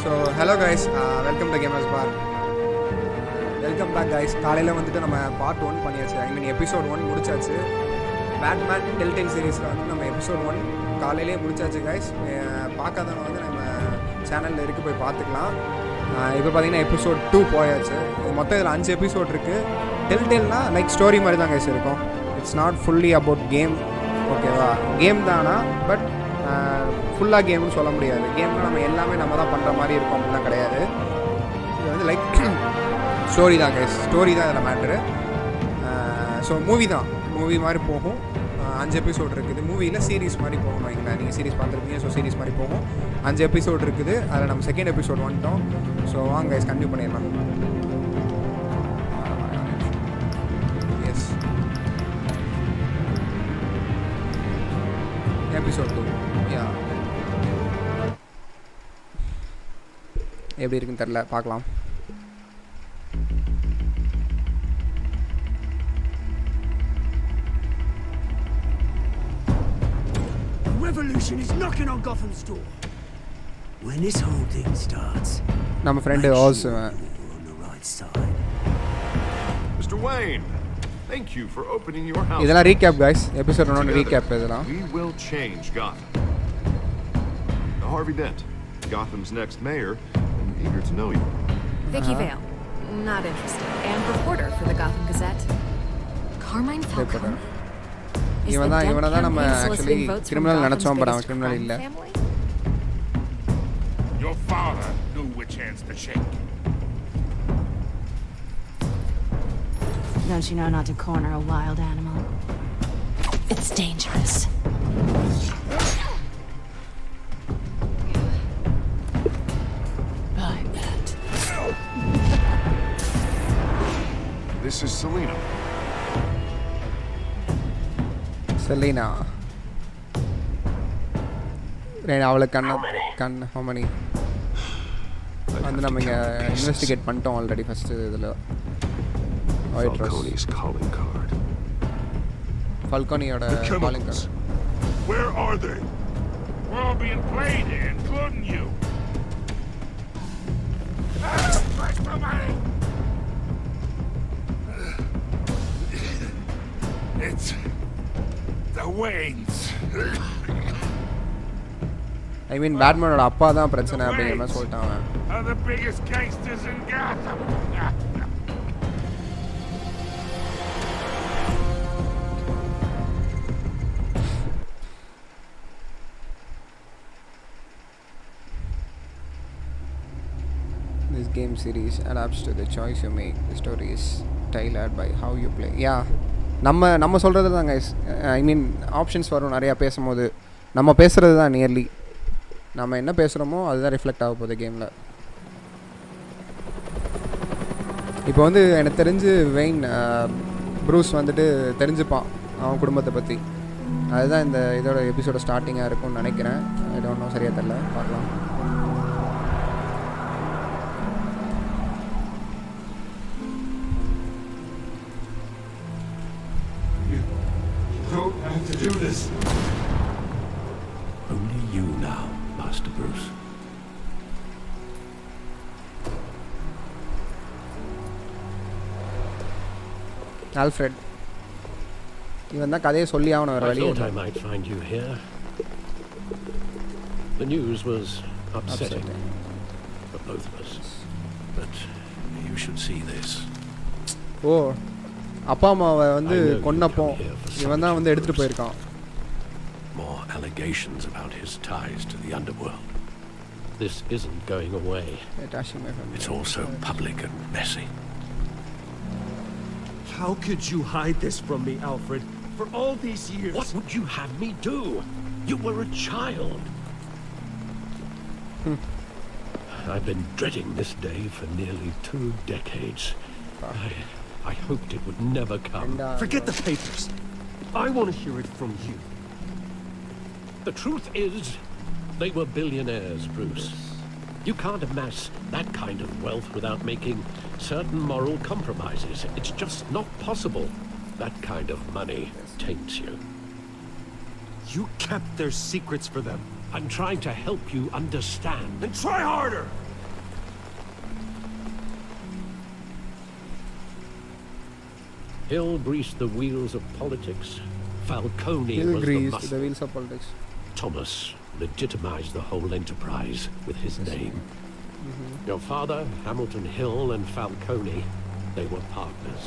So hello guys, welcome to Gamers Bar. Welcome back guys. காலையில வந்துட்டு நம்ம part 1 பண்ணியாச்சு. ஐ மீன் எபிசோட் 1 முடிச்சாச்சு. பேட்மேன் Telltale சீரிஸ்ல வந்து நம்ம எபிசோட் 1 காலையிலேயே முடிச்சாச்சு guys. பார்க்காதவங்க வந்து நம்ம சேனல்ல இருக்கு போய் பார்த்துக்கலாம். இப்போ பார்த்தீங்கன்னா எபிசோட் 2 போயாச்சு. மொத்தம் இதில் 5 எபிசோட் இருக்குது. Telltaleனா லைக் ஸ்டோரி மாதிரி தான் guys இருக்கும். It's not fully about game. ஓகேவா, கேம் தானா, பட் ஃபுல்லாக கேம்னு சொல்ல முடியாது. கேம்னா நம்ம எல்லாமே நம்ம தான் பண்ணுற மாதிரி இருக்கும் அப்படிலாம் கிடையாது. இது வந்து லைக் ஸ்டோரி தான் கைஸ், ஸ்டோரி தான் இதில் மேட்ரு. ஸோ மூவி தான், மூவி மாதிரி போகும். 5 எபிசோட் இருக்குது. மூவியில் சீரீஸ் மாதிரி போகணும் வைங்களா, நீங்கள் சீரீஸ் பார்த்துருப்பீங்க. ஸோ சீரீஸ் மாதிரி போகும். 5 எபிசோட் இருக்குது. அதில் நம்ம செகண்ட் எபிசோட் வந்துட்டோம். ஸோ வாங்க கைஸ் கண்டினியூ பண்ணிடலாம். எஸ், எபிசோட் 2 யா எப்படி இருக்குன்னு தெரியல, பார்க்கலாம். Revolution is knocking on Gotham's door. When this whole thing starts, நம்ம friend also on the right side. Mr. Wayne, thank you for opening your house. இதெல்லாம் recap guys, episode 1 recap இதெல்லாம். We will change Gotham. Now, Harvey Dent, Gotham's next mayor, I'm eager to know you. Vicky Vale, not interested, and reporter for the Gotham Gazette. Carmine Falcone. இவன் தான் நம்ம actually criminal நினைச்சோம், but அவன் criminal இல்ல. Your father knew which hands to shake. Don't you know not to corner a wild animal? It's dangerous. I bet. This is Selena. Selena. Right, அவளுக்கு கண்ணு how many வந்து நம்ம இங்க investigate பண்ணிட்டோம் already first இதுல. Falcone's calling card. Falconeயோட calling card. Where are they? We're all being played here, including you. Where's the money? It's the Waynes. I mean பேட்மேனோட அப்பா தான் பிரச்சனை அப்படிங்கிற மாதிரி சொல்லிட்டாங்க. Are the biggest gangsters in Gotham. This game series adapts to the choice you make. The story is tailored by how you play. Yeah, நம்ம சொல்கிறது தான் guys. ஐ மீன் options வரும் நிறையா பேசும்போது. நம்ம பேசுகிறது தான் நியர்லி, நம்ம என்ன பேசுகிறோமோ அதுதான் ரிஃப்ளெக்ட் ஆக போகுது கேமில். இப்போ வந்து எனக்கு தெரிஞ்சு வெயின் ப்ரூஸ் வந்துட்டு தெரிஞ்சுப்பான் அவன் குடும்பத்தை பற்றி. அதுதான் இந்த இதோட எபிசோட ஸ்டார்டிங்காக இருக்கும்னு நினைக்கிறேன். ஐ டோன்ட் நோ, சரியாக தெரியல, பார்க்கலாம். Don't have to do this. Only you now, Master Bruce. Alfred. இவன் தான் கதையை சொல்லி ஆகணும் வேறு வழி. I thought I might find you here. The news was upsetting for both of us. But you should see this. ஓ, அப்பா அம்மாவை வந்து கொன்னப்போ இவன் தான் வந்து எடுத்துகிட்டு போயிருக்கான். More allegations about his ties to the underworld. This isn't going away. It's also public and messy. How could you hide this from me, Alfred? For all these years. What would you have me do? You were a child. I've been dreading this day for nearly 2 decades. I hoped it would never come. Forget the papers. I want to hear it from you. The truth is, they were billionaires, Bruce. You can't amass that kind of wealth without making certain moral compromises. It's just not possible. That kind of money taints you. You kept their secrets for them. I'm trying to help you understand. Then try harder! Hill greased the wheels of politics. Falcone Hill was greased the muscle. the wheels of politics. Thomas legitimized the whole enterprise with his name. Your father, Hamilton Hill, and Falcone, they were partners.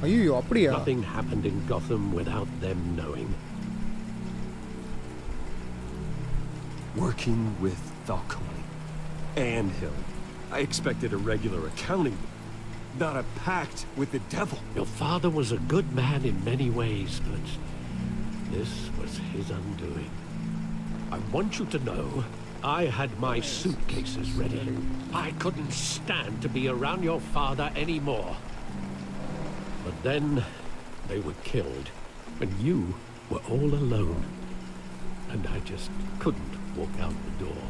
ஐயோ அப்படியா? Nothing happened in Gotham without them knowing. Working with Falcone and Hill. I expected a regular accounting, not a pact with the devil. Your father was a good man in many ways, but this was his undoing. I want you to know, I had my suitcases ready. I couldn't stand to be around your father anymore. But then, they were killed, and you were all alone. And I just couldn't walk out the door.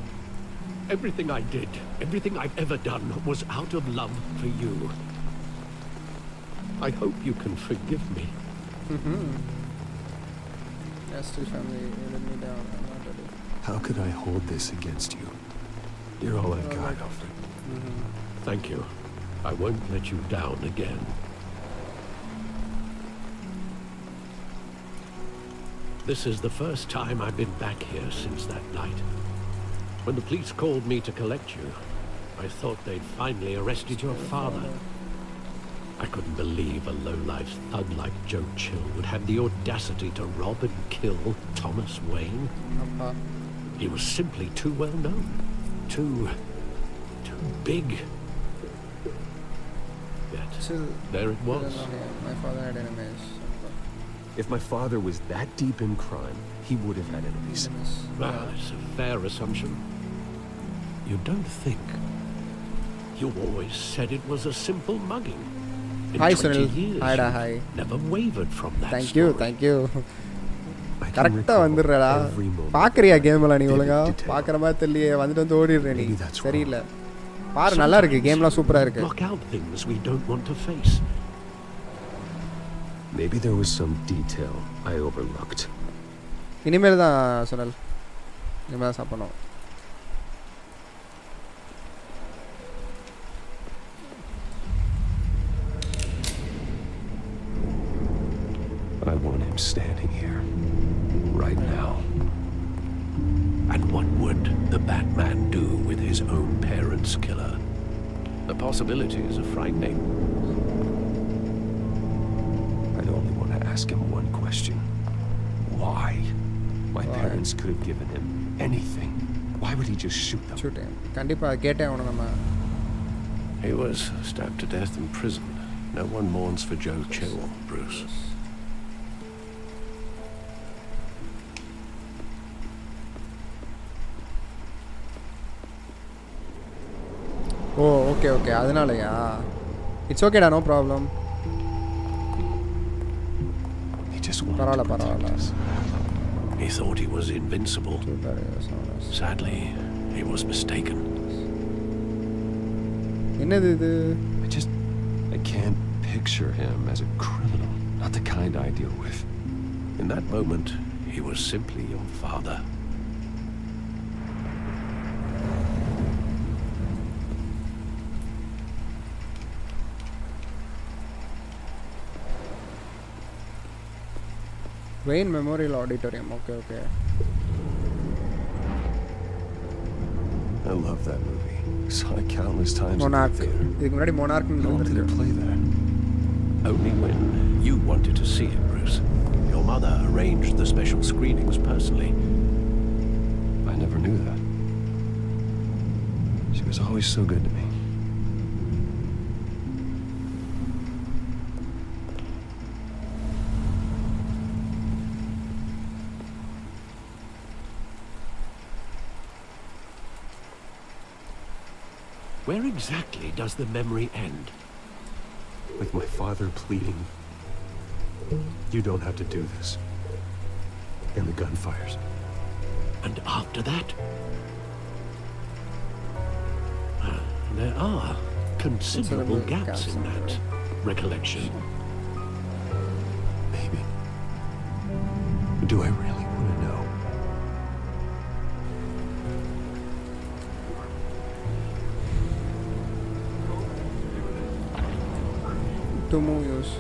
Everything I did, everything I've ever done, was out of love for you. I hope you can forgive me. Yes, still family, you let me down. I'm not ready. How could I hold this against you? You're all I've got, Alfred. Thank you. I won't let you down again. This is the first time I've been back here since that night. When the police called me to collect you, I thought they'd finally arrested your father. I couldn't believe a low-life thug like Joe Chill would have the audacity to rob and kill Thomas Wayne. Appa. He was simply too well known. Too big. Yet, Still, there it was. my father had enemies. If my father was that deep in crime, he would have had enemies. Well, it's a fair assumption. You don't think. You always said it was a simple mugging. In Hi, 20 Sunil. years, Hi, da, you've hi. never wavered from that Thank story. you, thank you. I can கரெக்டா recall வந்துடுறடா. every moment பாக்குறியா of கேம்லாம் நீ vivid ஒழுங்கா? detail. பாக்குற மாதிரி தெரியலையே, வந்துட்டு வந்து ஓடிடுற நீ. Maybe that's wrong. சரியில்லை. பாரு நல்லா இருக்கு, கேம்லாம் சூப்பரா இருக்கு. Block out things we don't want to face. Maybe there was some detail I overlooked. இனிமேல் தான் சொன்னல். இனிமேல் தான் சாப்பிடணும். I want him standing here, right now. And what would the Batman do with his own parents' killer? The possibilities are frightening. I'd only want to ask him one question. Why? My parents could have given him anything. Why would he just shoot them? Shoot கண்டிப்பா கேட்டே ஆகணும் நம்ம. He was stabbed to death in prison. No one mourns for Joe Chill, Bruce. Oh okay okay அதனாலயா? It's ஓகேடா, no problem. He just wanted பரவாயில்ல to protect பரவாயில்ல. us. He thought he was invincible. Sadly, he was mistaken. என்னது இது? I can't picture him as a criminal. Not the kind I deal with. In that moment, he was simply your father. Wayne Memorial Auditorium. Okay, okay. I love that movie. Saw it countless times Monarch. in the theater. இதுக்கு முன்னாடி Monarch How did it play that? Only when you wanted to see it, Bruce. Your mother arranged the special screenings personally. I never knew that. She was always so good to me. Where exactly does the memory end? With my father pleading, "You don't have to do this." And the gunfires. And after that? There are considerable gaps in that recollection. Maybe. Do I really want to know? To move use.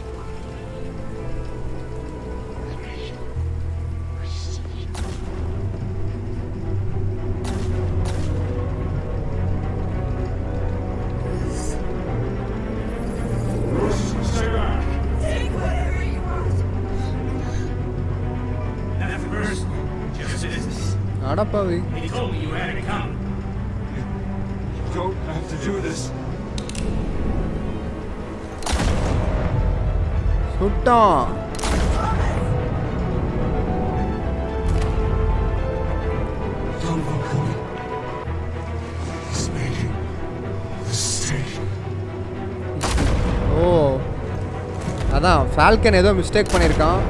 அடப்பாவி. He told me you had it coming. You don't have to do this. சுட்டான். Don't look at me. He's making a mistake. ஓ அதான் Falcon ஏதோ mistake பண்ணியிருக்கான்.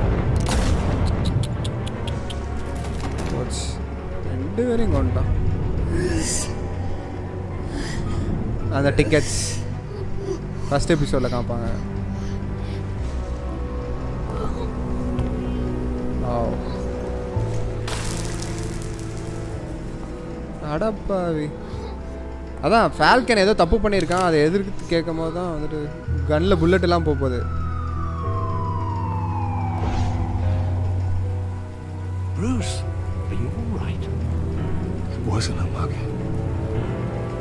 ரெண்டு பேரையும் கொண்டான். அந்த tickets first எபிசோடில் காப்பாங்க. அடப்பாவி. அதான் ஃபால்கன் ஏதோ தப்பு பண்ணியிருக்கான். அதை எதிர்த்து கேட்கும் போது தான் வந்துட்டு கன்னில் புல்லட் எல்லாம் போகுது. Bruce, are you all right? It wasn't a mug.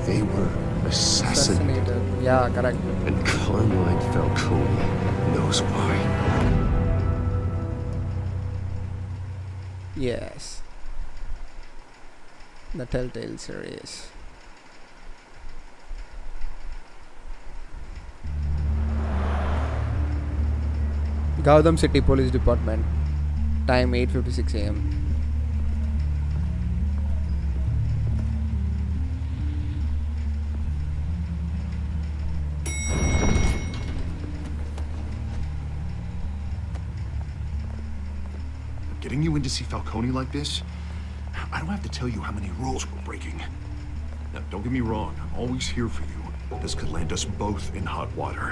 They were assassinated. Yeah, correct. And Carmine Falcone knows why. Yes. The Telltale series. Gotham City Police Department. Time 8:56 a.m. Getting you in to see Falcone like this? I don't have to tell you how many rules we're breaking. Now, don't get me wrong. I'm always here for you. This could land us both in hot water.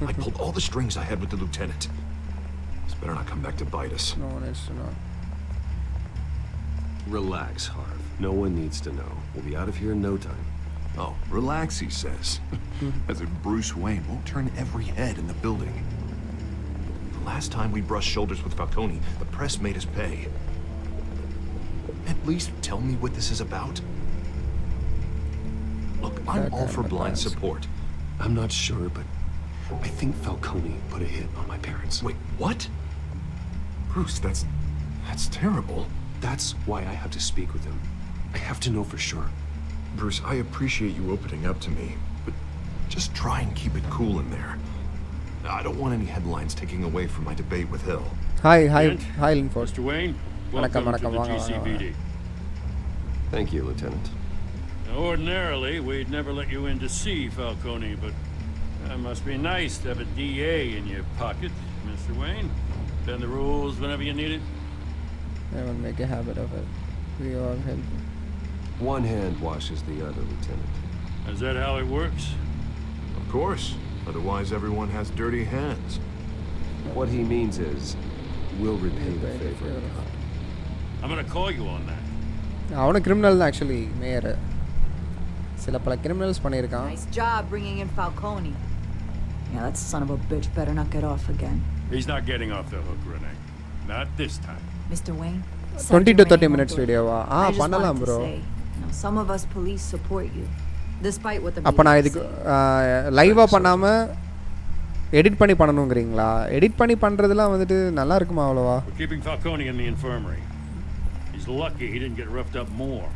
I pulled all the strings I had with the lieutenant. This better not come back to bite us. No one needs to know. Relax, Harv. No one needs to know. We'll be out of here in no time. Oh, relax, he says. As if Bruce Wayne won't turn every head in the building. The last time we brushed shoulders with Falcone, the press made us pay. At least tell me what this is about. Look, I'm all for blind support. I'm not sure, but I think Falcone put a hit on my parents. Wait, what? Bruce, that's terrible. That's why I have to speak with him. I have to know for sure. Bruce, I appreciate you opening up to me, but just try and keep it cool in there. I don't want any headlines taking away from my debate with Hill. Hi, Kent? Linford. Mr. Wayne, Vanakkam, welcome to the vanakkam, GCPD. Thank you, Lieutenant. Now, ordinarily, we'd never let you in to see Falcone, but that must be nice to have a DA in your pocket, Mr. Wayne. Bend the rules whenever you need it. I will make a habit of it. We all help. One hand washes the other, Lieutenant. Is that how it works? Of course. Otherwise, everyone has dirty hands. What he means is, we'll repay the favor. I'm gonna call you on that. அவன criminal தான் actually mayor. சில பல criminals பண்ணியிருக்கான். Nice job bringing in Falcone. Yeah, that son of a bitch better not get off again. He's not getting off the hook, Renee. Not this time. Mr. Wayne? 20 to 30 minutes வீடியோவா? பண்ணலாம் bro. Some of us police support you. Despite what the அப்ப நான் இதுக்கு லைவா பண்ணாம edit பண்ணி பண்ணனும்ங்கறீங்களா? Edit பண்ணி பண்றதெல்லாம் வந்துட்டு நல்லா இருக்குமா அவ்வளவா? We're keeping Falcone in the infirmary. He's lucky he didn't get roughed up more.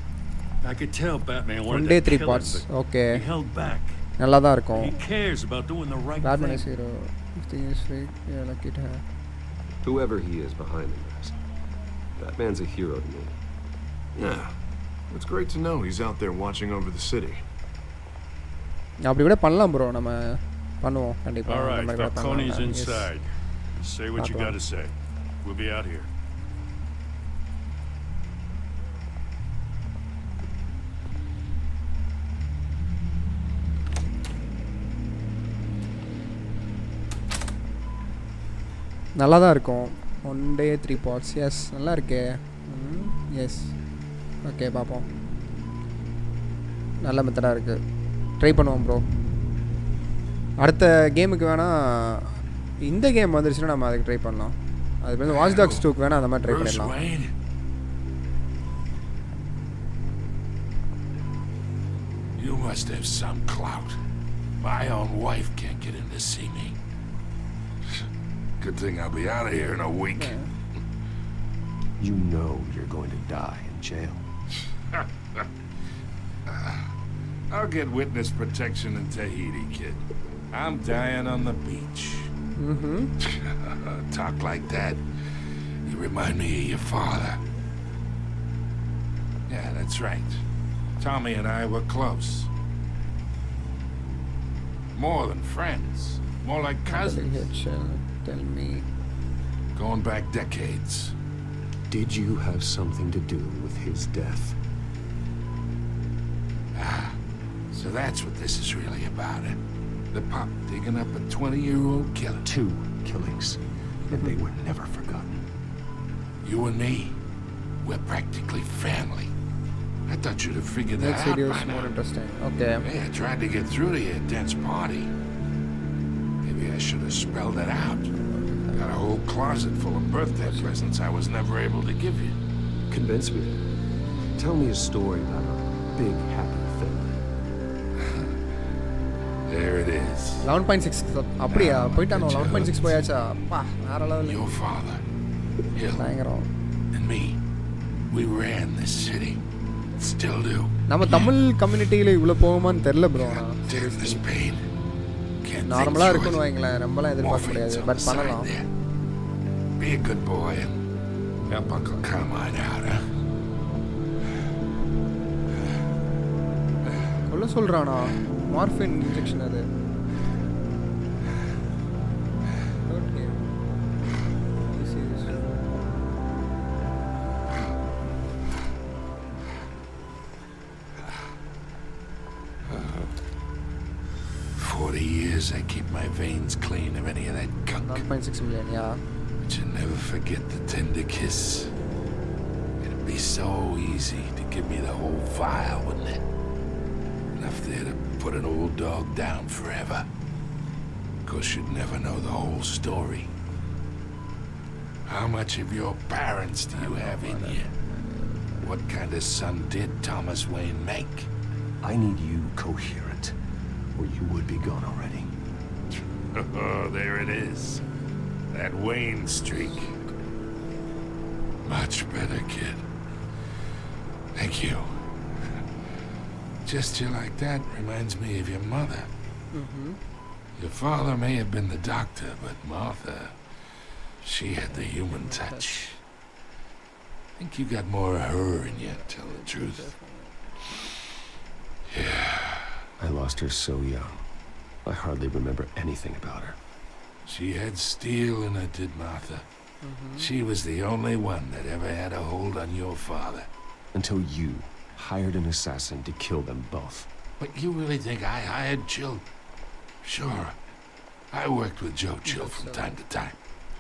I could tell Batman wanted to kill him, parts. Okay. He held back. நல்லா தான் இருக்கும். He cares about doing the right Batman thing. is hero. If thing is fake, yeah, lucky to have. Whoever he is behind the mask, Batman's a hero to me. Yeah. It's great to know he's out there watching over the city. அப்படி கூட பண்ணலாம் bro. நம்ம பண்ணுவோம் கண்டிப்பா. All right, Falcone's inside. Say what you got to say. We'll be out here. நல்லா தான் இருக்கும். 1 day 3 parts. Yes, நல்லா இருக்கே. Yes. ஓகே பாப்போம். நல்ல மெத்தடா இருக்கு. ட்ரை பண்ணுவோம் ப்ரோ. அடுத்த கேமுக்கு வேணா இந்த கேம் வந்துருச்சுன்னா நம்ம அதுக்கு ட்ரை பண்ணலாம். அது வந்து வாட்ச் டாக்ஸ் 2க்கு வேணா அந்த மாதிரி ட்ரை பண்ணலாம். You must have some clout. My own wife can't get in to see me. Good thing I'll be out of here in a week. You know you're going to die in jail. I'll get witness protection in Tahiti, kid. I'm dying on the beach. Talk like that. You remind me of your father. Yeah, that's right. Tommy and I were close. More than friends. More like cousins. Tell me. Going back decades. Did you have something to do with his death? So that's what this is really about, eh? The pop digging up a 20-year-old killer. 2 killings, and they were never forgotten. You and me, we're practically family. I thought you'd have figured that Next out video by is more now. interesting. Okay. Hey, I tried to get through to your dense party. Maybe I should have spelled it out. Got a whole closet full of birthday presents I was never able to give you. Convince me. Tell me a story about a big, happy family. There it is. 11.6 அப்படியா போயிட்டானோ 11.6 போயாச்சா பா வேற level Your father, Hill, பயங்கரம் and me, we ran this city. Still do. நம்ம தமிழ் கம்யூனிட்டியில இவ்ளோ போகுமான்னு தெரியல bro Damn this pain. Can't நார்மலா think இருக்குன்னு through it. வைங்களேன் நம்மலாம் எதிர்பார்க்க முடியாது Morphine's on but the side பண்ணலாம் there. Be a good boy and help Uncle Carmine out, huh? கொல்ல சொல்றானா மார்ஃபின் இன்ஜெக்ஷன் அது okay this is 40 years I keep my veins clean of any of that gunk. 1.6 million, yeah. But you never forget the tender kiss. It'd be so easy to give me the whole vial, wouldn't it? Enough there to put an old dog down forever. Of course, you'd never know the whole story. How much of your parents do you have in you? What kind of son did Thomas Wayne make? I need you coherent, or you would be gone already. Oh, there it is. That Wayne streak. Much better, kid. Thank you. Gesture like that reminds me of your mother. Your father may have been the doctor, but Martha, she had the human touch. I think you got more of her in you, to tell the truth. Yeah. I lost her so young. I hardly remember anything about her. She had steel in her, did Martha. She was the only one that ever had a hold on your father. Until you hired an assassin to kill them both. But you really think I hired Chill? Sure. I worked with Joe Chill from time to time.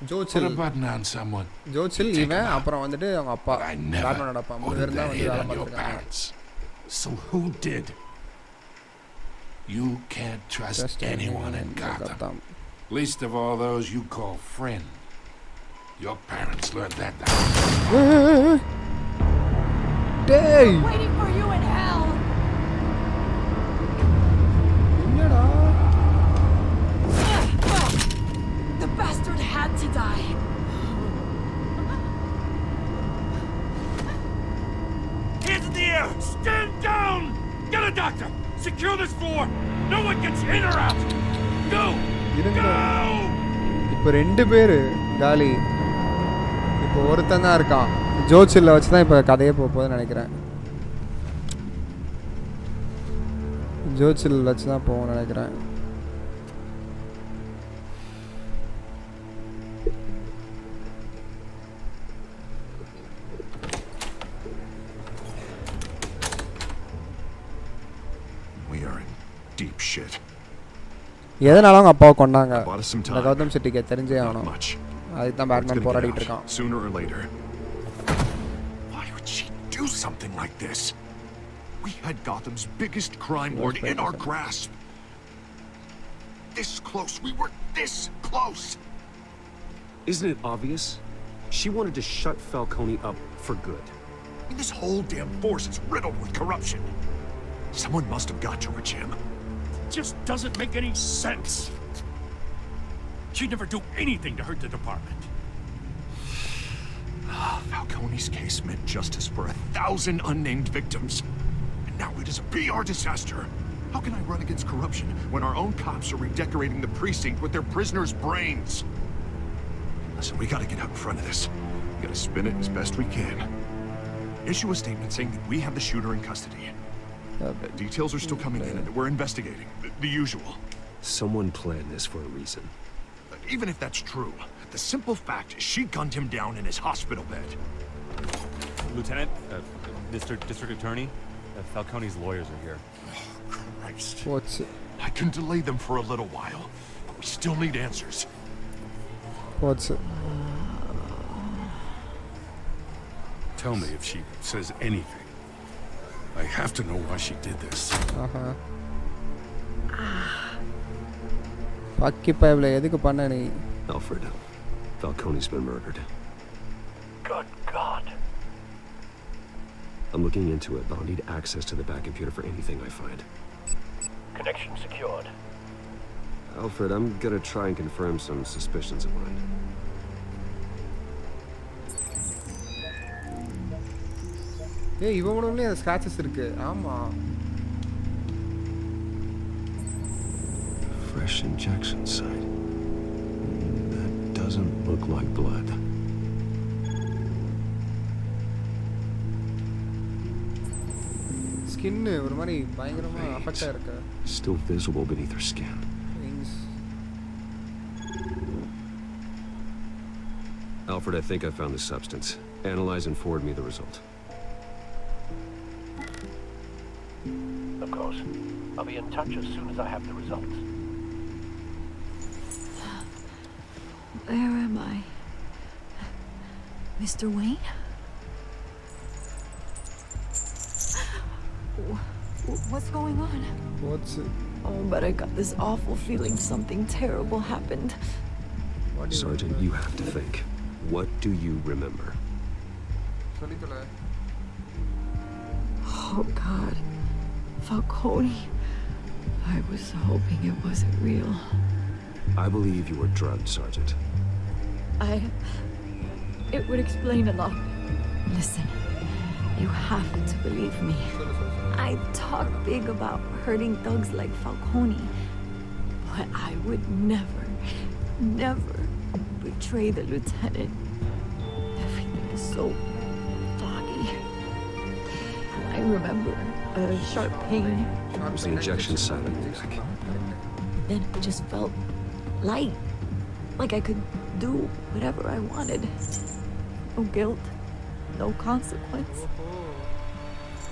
Joe Put a Chill. button on someone. Joe Chill Take இவன் him out. அப்புறம் வந்துட்டு அவங்க அப்பா But I never பேட்மேனோட அப்பா மூணு ordered பேர் தான் that வந்து hit வேலை on your பார்த்துருக்காங்க parents. So who did? You can't trust anyone in Gotham. Least of all those you call friend. Your parents learned that down. டேய் Waiting for you in hell. என்னடா The bastard had to die. Hands in the air! Stand down! Get a doctor! Secure this floor! No one gets in or out! Go! இருங்க Go! இப்போ ரெண்டு பேர் காலி இப்போ ஒருத்தன் தான் இருக்கான் ஜோச்சில்ல வச்சு தான் இப்போ கதையே போகுதுன்னு நினைக்கிறேன் ஜோச்சில் வச்சு தான் போகும்னு நினைக்கிறேன் We are in deep shit. எதனால அவங்க அப்பாவை கொண்டாங்க Bought us some இந்த time. கௌதம் சிட்டிக்கு தெரிஞ்சே Not ஆகணும் much. அதுக்கு தான் It's பேட்மேன் gonna get போராடிட்டு out, இருக்கான் sooner or later. Why would she do something like this? We had Gotham's biggest crime lord in our grasp. This close. We were this close. Isn't it obvious? She wanted to shut Falcone up for good. I mean, this whole damn force is riddled with corruption. Someone must have got to her, Jim. Just doesn't make any sense. She'd never do anything to hurt the department. Falcone's case meant justice for 1,000 unnamed victims. And now it is a PR disaster. How can I run against corruption when our own cops are redecorating the precinct with their prisoners' brains? Listen, we gotta get out in front of this. We gotta spin it as best we can. Issue a statement saying that we have the shooter in custody. Details are still coming in and we're investigating. The usual. Someone planned this for a reason. Even if that's true, the simple fact is she gunned him down in his hospital bed. Lieutenant, District Attorney, Falcone's lawyers are here. Oh, Christ. What's I can delay them for a little while, but we still need answers. what's Tell me if she says anything. I have to know why she did this. பக்கி பைப்ல எதுக்கு பண்ண நீ? Alfred, Falcone's been murdered. Good God. I'm looking into it, but I'll need access to the back computer for anything I find. Connection secured. Alfred, I'm gonna try and confirm some suspicions of mine. ஏய் இவன் உடனே அந்த scratches இருக்கு. ஆமா. Fresh injection site. That doesn't look like blood. Skin ஒரு மாதிரி பயங்கரமா affect ஆயிருக்கு. Still visible beneath her skin. Alfred, I think I found the substance. Analyze and forward me the result. Of course. I'll be in touch as soon as I have the results. Where am I? Mr. Wayne? What's going on? What's Oh, but I got this awful feeling something terrible happened. Sergeant, you have to think. What do you remember? சொல்லிட்டல. Oh, God. Falcone. I was hoping it wasn't real. I believe you were drugged, Sergeant. It would explain a lot. Listen, you have to believe me. I talk big about hurting thugs like Falcone, but I would never betray the lieutenant. Everything is so foggy. I remember a sharp pain. It was the injection site on your neck. Then it just felt light, like I could do whatever I wanted. No guilt, no consequence.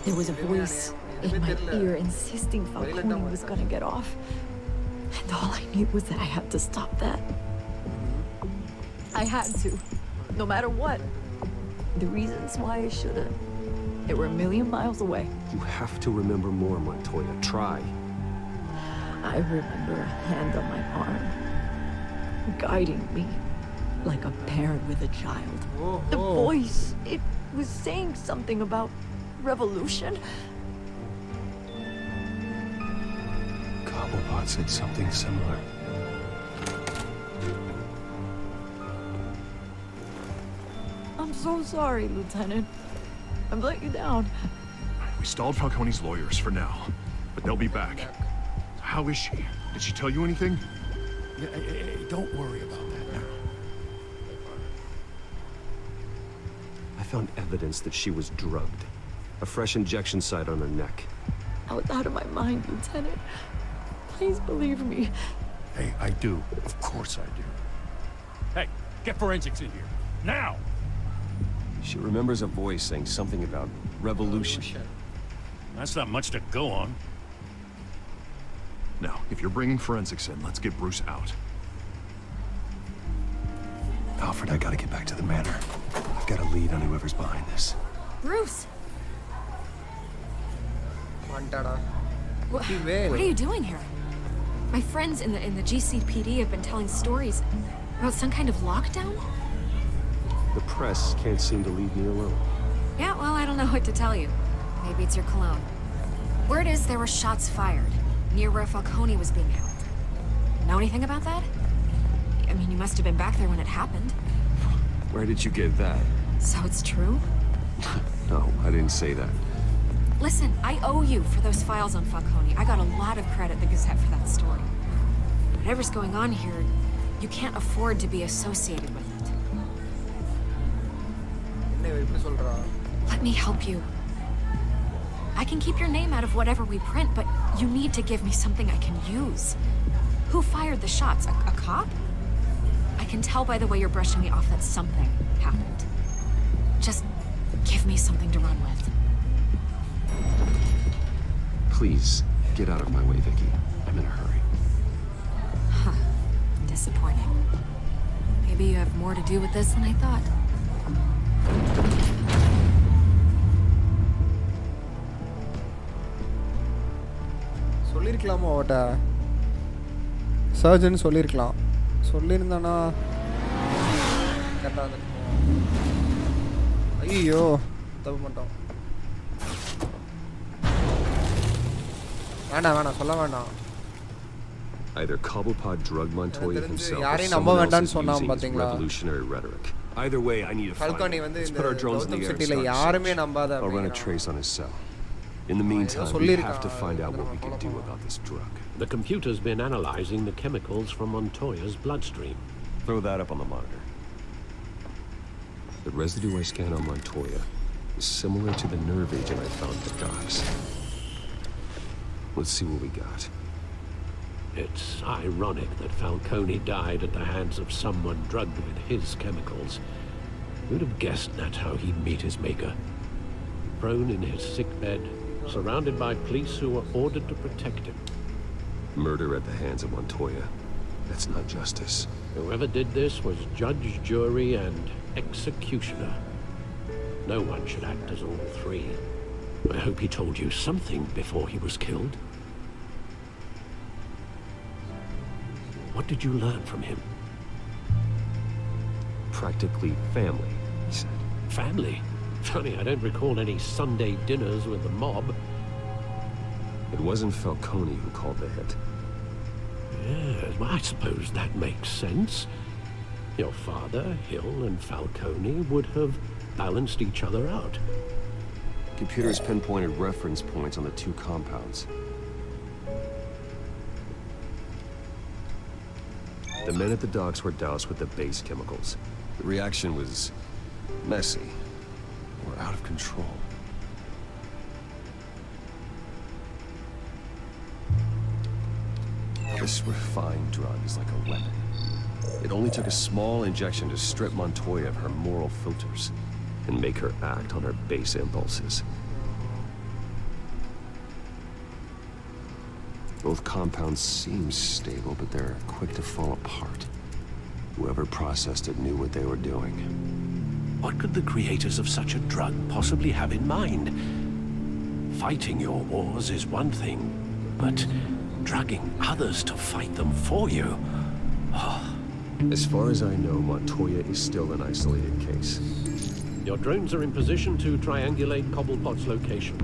There was a voice in my ear insisting Falcone was gonna get off. And all I knew was that I had to stop that. I had to, no matter what. The reasons why I should've, they were a million miles away. You have to remember more, Montoya. Try. I remember a hand on my arm, guiding me like a parent with a child. The voice, it was saying something about revolution. Cobblepot said something similar. I'm so sorry, Lieutenant. I've let you down. We stalled Falcone's lawyers for now, but they'll be back. How is she? Did she tell you anything? Hey, don't worry about that now. I found evidence that she was drugged. A fresh injection site on her neck. I was out of my mind, Lieutenant. Please believe me. Hey, I do. Of course I do. Hey, get forensics in here. Now! She remembers a voice saying something about revolution. That's not much to go on. Now, if you're bringing forensics in, let's get Bruce out. Alfred, I gotta get back to the manor. I've got a lead on whoever's behind this. Bruce! வந்துட்டாடா. What are you doing here? My friends in the GCPD have been telling stories about some kind of lockdown? The press can't seem to leave me alone. Yeah, well, I don't know what to tell you. Maybe it's your cologne. Word is there were shots fired near where Falcone was being held. Know anything about that? I mean, you must have been back there when it happened. Where did you get that? So it's true? No, I didn't say that. Listen, I owe you for those files on Falcone. I got a lot of credit at the Gazette for that story. Whatever's going on here, you can't afford to be associated with it. Let me help you. I can keep your name out of whatever we print, but you need to give me something I can use. Who fired the shots? A cop? I can tell by the way you're brushing me off that something happened. Just give me something to run with. Please, get out of my way, Vicky. I'm in a hurry. Huh. Disappointing. Maybe you have more to do with this than I thought. சொல்லிருக்கலாமோ அவட்ட surgeon சொல்லிருக்கலாம் சொல்லியிருந்தானா கரெக்டாக இருந்திருக்கும் ஐயோ தப்பு பண்ணிட்டோம் வேணாம் சொல்ல வேண்டாம் Either Cobblepot drug Montoya himself or யாரையும் நம்ப someone else வேண்டாம்னு is சொன்னான் using his பாத்தீங்களா revolutionary rhetoric. Either way, I need to find Falcone him. வந்து Let's இந்த put our drones in the Gautham air and சிட்டில start யாருமே search. நம்பாத I'll run a அப்படிங்கறான் trace on his cell. In the meantime, we have to find out what we can do about this drug. The computer's been analyzing the chemicals from Montoya's bloodstream. Throw that up on the monitor. The residue I scanned on Montoya is similar to the nerve agent I found at Guyz. Let's see what we got. It's ironic that Falcone died at the hands of someone drugged with his chemicals. Who'd have guessed that's how he'd meet his maker? Prone in his sickbed, surrounded by police who were ordered to protect him. Murder at the hands of Montoya. That's not justice. Whoever did this was judge, jury, and executioner. No one should act as all three. I hope he told you something before he was killed. What did you learn from him? Practically family, he said. Family? Funny, I don't recall any Sunday dinners with the mob. It wasn't Falcone who called the hit. Yes, well, I suppose that makes sense. Your father, Hill, and Falcone would have balanced each other out. Computers pinpointed reference points on the two compounds. The men at the docks were doused with the base chemicals. The reaction was messy or out of control. This refined drug is like a weapon. It only took a small injection to strip Montoya of her moral filters and make her act on her base impulses. Both compounds seem stable, but they're quick to fall apart. Whoever processed it knew what they were doing. What could the creators of such a drug possibly have in mind? Fighting your wars is one thing, but drugging others to fight them for you? Oh. As far as I know, Montoya is still an isolated case. Your drones are in position to triangulate Cobblepot's location.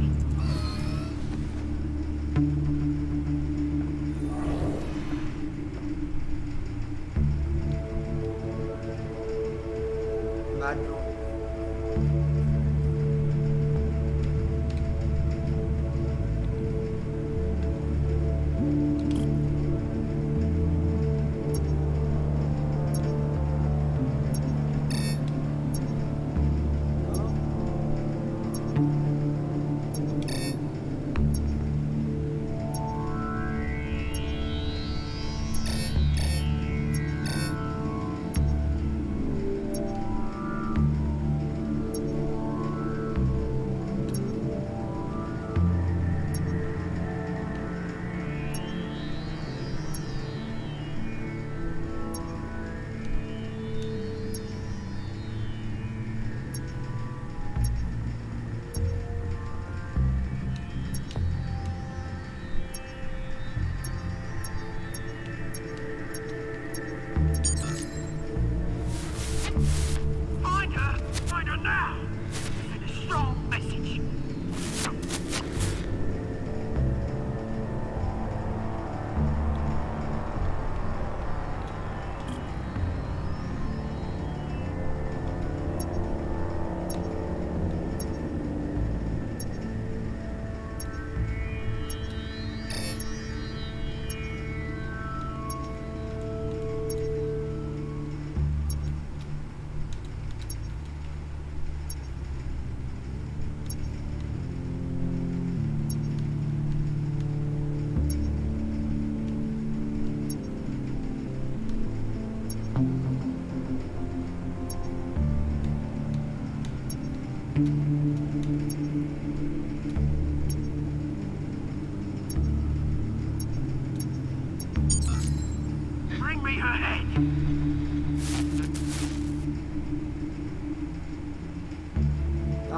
me her head.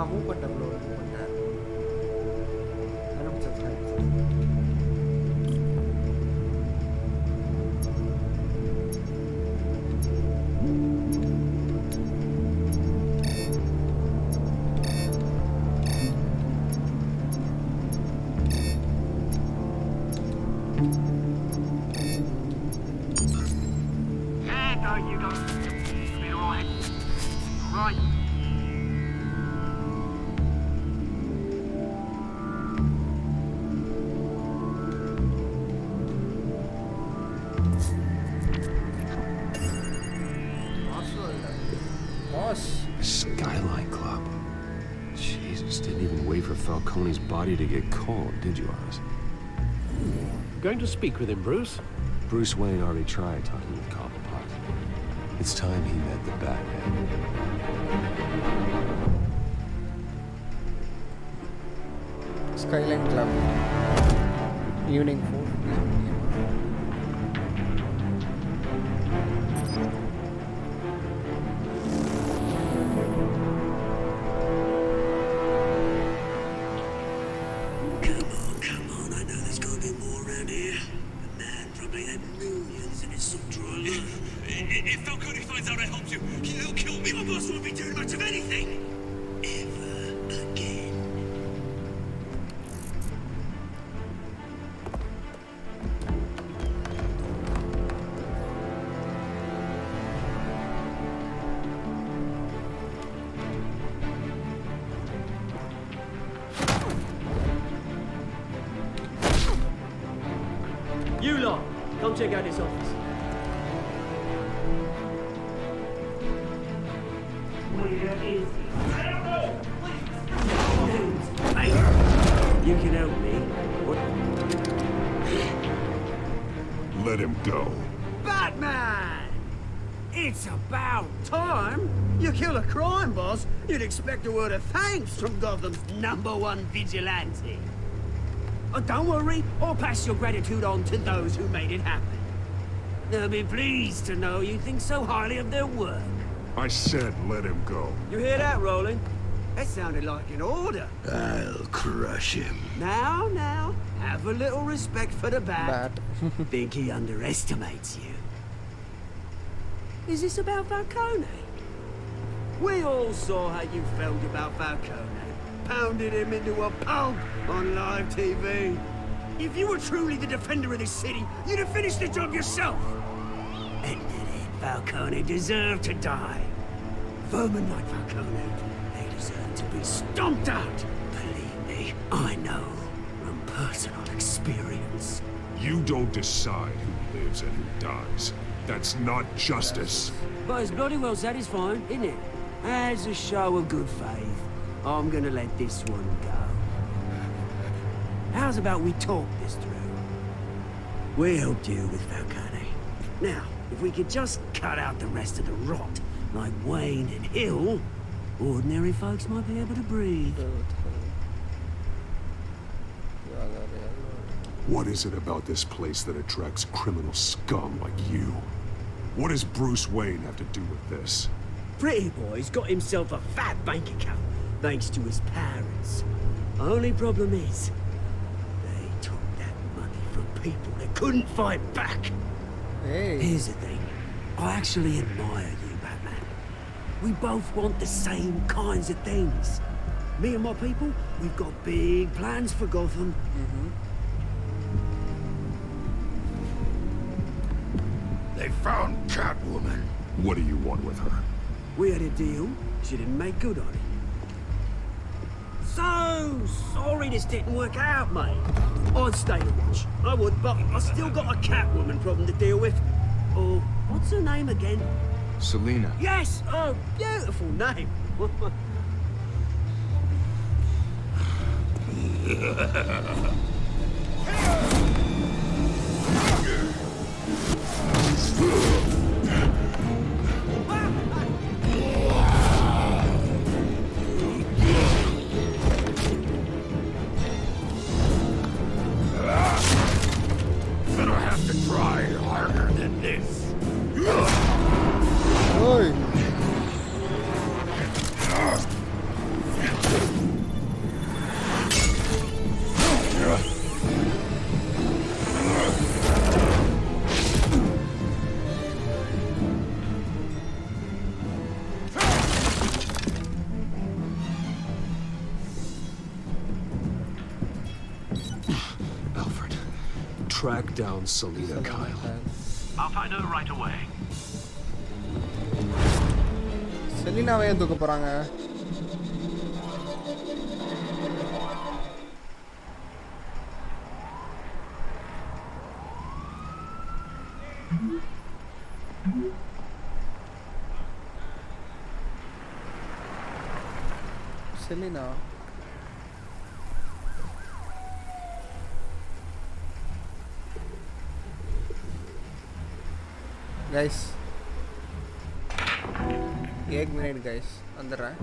Move பண்ணிட்டேன் bro move பண்ணிட்டேன் Yeah, no, you go. Be alright. Right. Skyline Club. Jesus, didn't even wait for Falcone's body to get cold, did you, Oz? Going to speak with him, Bruce? Bruce Wayne already tried talking with Cobblepot. It's time he met the Batman. Skyline Club. Evening 4. Come on, I know there's gonna be more around here. But man, probably had millions in his subdrawing life. If Falcone finds out I helped you, he'll kill me. My boss won't be doing much of anything. Ever again. You lot, come check out this office. Where is he? I don't know. Please. Hey, you can help me. What? Let him go. Batman! It's about time. You kill a crime boss, you'd expect a word of thanks from Gotham's #1 vigilante. Oh, don't worry, I'll pass your gratitude on to those who made it happen. They'll be pleased to know you think so highly of their work. I said let him go. You hear that, Roland? That sounded like an order. I'll crush him. Now, have a little respect for the bat. Bat. Think he underestimates you. Is this about Falcone? We all saw how you felt about Falcone. Pounded him into a pulp on live TV. If you were truly the defender of this city, you'd have finished the job yourself. And did it? Falcone deserved to die. Vermin like Falcone, they deserve to be stomped out. Believe me, I know from personal experience. You don't decide who lives and who dies. That's not justice. But it's bloody well satisfying, isn't it? As a show of good faith, I'm gonna let this one go. How's about we talk this through? We helped you with Falcone. Now, if we could just cut out the rest of the rot, like Wayne and Hill, ordinary folks might be able to breathe. What is it about this place that attracts criminal scum like you? What does Bruce Wayne have to do with this? Pretty boy's got himself a fat bank account, thanks to his parents. Only problem is, they took that money from people that couldn't fight back. Hey. Here's the thing. I actually admire you, Batman. We both want the same kinds of things. Me and my people, we've got big plans for Gotham. They found Catwoman. What do you want with her? We had a deal. She didn't make good on it. So sorry this didn't work out, mate. I'd stay to watch. I would, but I still got a Catwoman problem to deal with. Oh, what's her name again? Selena. Yes! Oh, beautiful name. Gonna have to try harder than this. track down Selina Kyle. I'll find her right away. செலினாவே தூக்க போறாங்க. Selina. Guys. 1 minute guys. வந்துறேன்.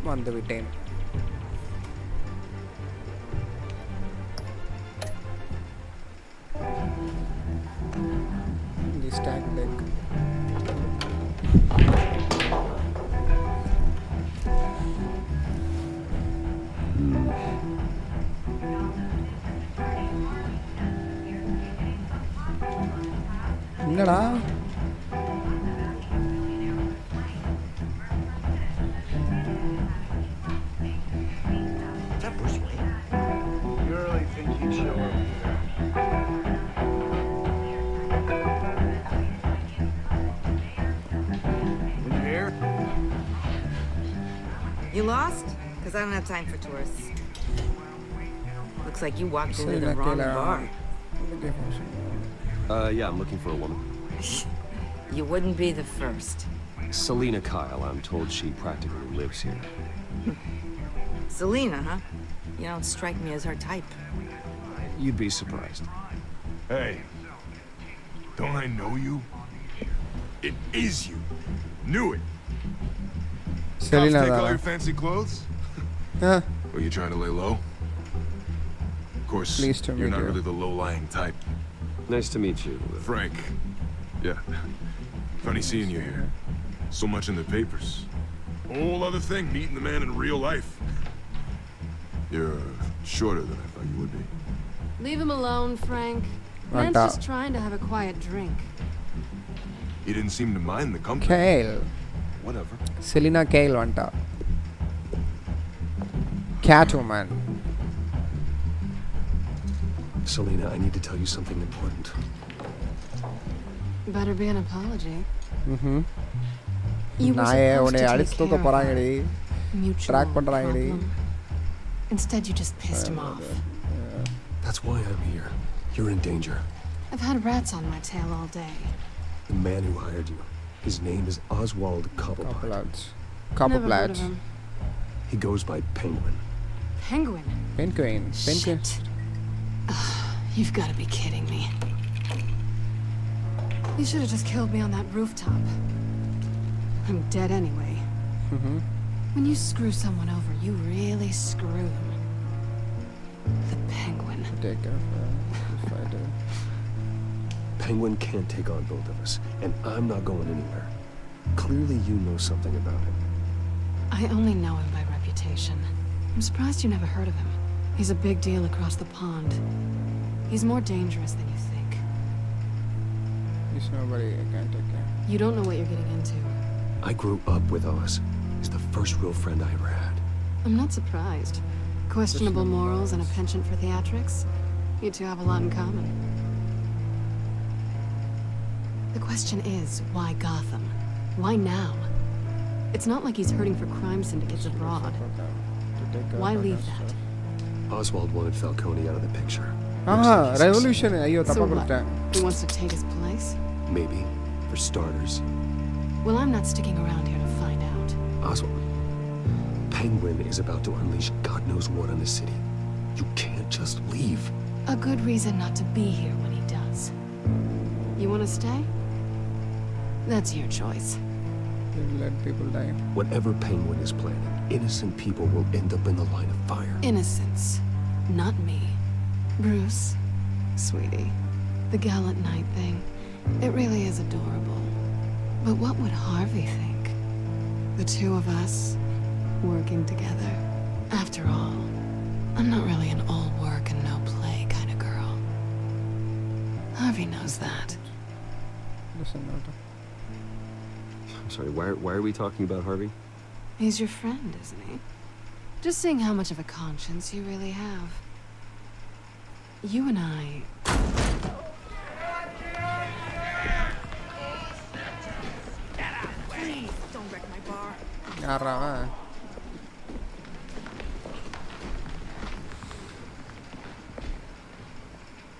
வந்து விட்டேன். The stack deck. என்னடா You lost? Because I don't have time for tourists. Looks like you walked into the wrong bar. Yeah, I'm looking for a woman. You wouldn't be the first. Selina Kyle, I'm told she practically lives here. Selina, huh? You don't strike me as her type. You'd be surprised. Hey, don't I know you? It is you. Knew it. Selina, take all your fancy clothes? Huh? Are you trying to lay low? Of course, you're not really the low-lying type. Nice to meet you. Frank. Yeah. Funny seeing you here. So much in the papers. Whole other thing, meeting the man in real life. You're shorter than I thought you would be. Leave him alone, Frank. Man's just trying to have a quiet drink. He didn't seem to mind the company. Kale. Whatever. Selina Kale vanta. Catwoman. Selina, I need to tell you something important. Better be an apology. Mm-hmm. You were supposed to take care of our mutual problem. Instead, you just pissed him off. That's why I'm here. You're in danger. I've had rats on my tail all day. The man who hired you, his name is Oswald Cobblepot. Never heard of him. He goes by Penguin. Penguin? Penguin. Shit. You've got to be kidding me. You should have just killed me on that rooftop. I'm dead anyway. When you screw someone over, you really screw them. The Penguin. Take care of her. Fighter. Penguin can't take on both of us, and I'm not going anywhere. Clearly you know something about him. I only know him by reputation. I'm surprised you never heard of him. He's a big deal across the pond. He's more dangerous than you think. He's nobody I can't take care. You don't know what you're getting into. I grew up with Oz. He's the first real friend I ever had. I'm not surprised. Questionable morals and a penchant for theatrics. You two have a lot in common. The question is, why Gotham? Why now? It's not like he's hurting for crime syndicates abroad. Why leave that? Oswald wanted Falcone out of the picture. Revolution. Ayyo, So tappa what? kudutta. He wants to take his place? Maybe, for starters. Well, I'm not sticking around here to find out. Oswald, Penguin is about to unleash God knows what on the city. You can't just leave. A good reason not to be here when he does. You want to stay? That's your choice. Let people die. Whatever Penguin is planning, innocent people will end up in the line of fire. Innocence. Not me. Bruce, sweetie, the gallant knight thing, it really is adorable. But what would Harvey think? The two of us, working together. After all, I'm not really an all work and no play kind of girl. Harvey knows that. Listen, I'm sorry, why are we talking about Harvey? He's your friend, isn't he? Just seeing how much of a conscience you really have. You and I... Please, don't wreck my bar. Yarra.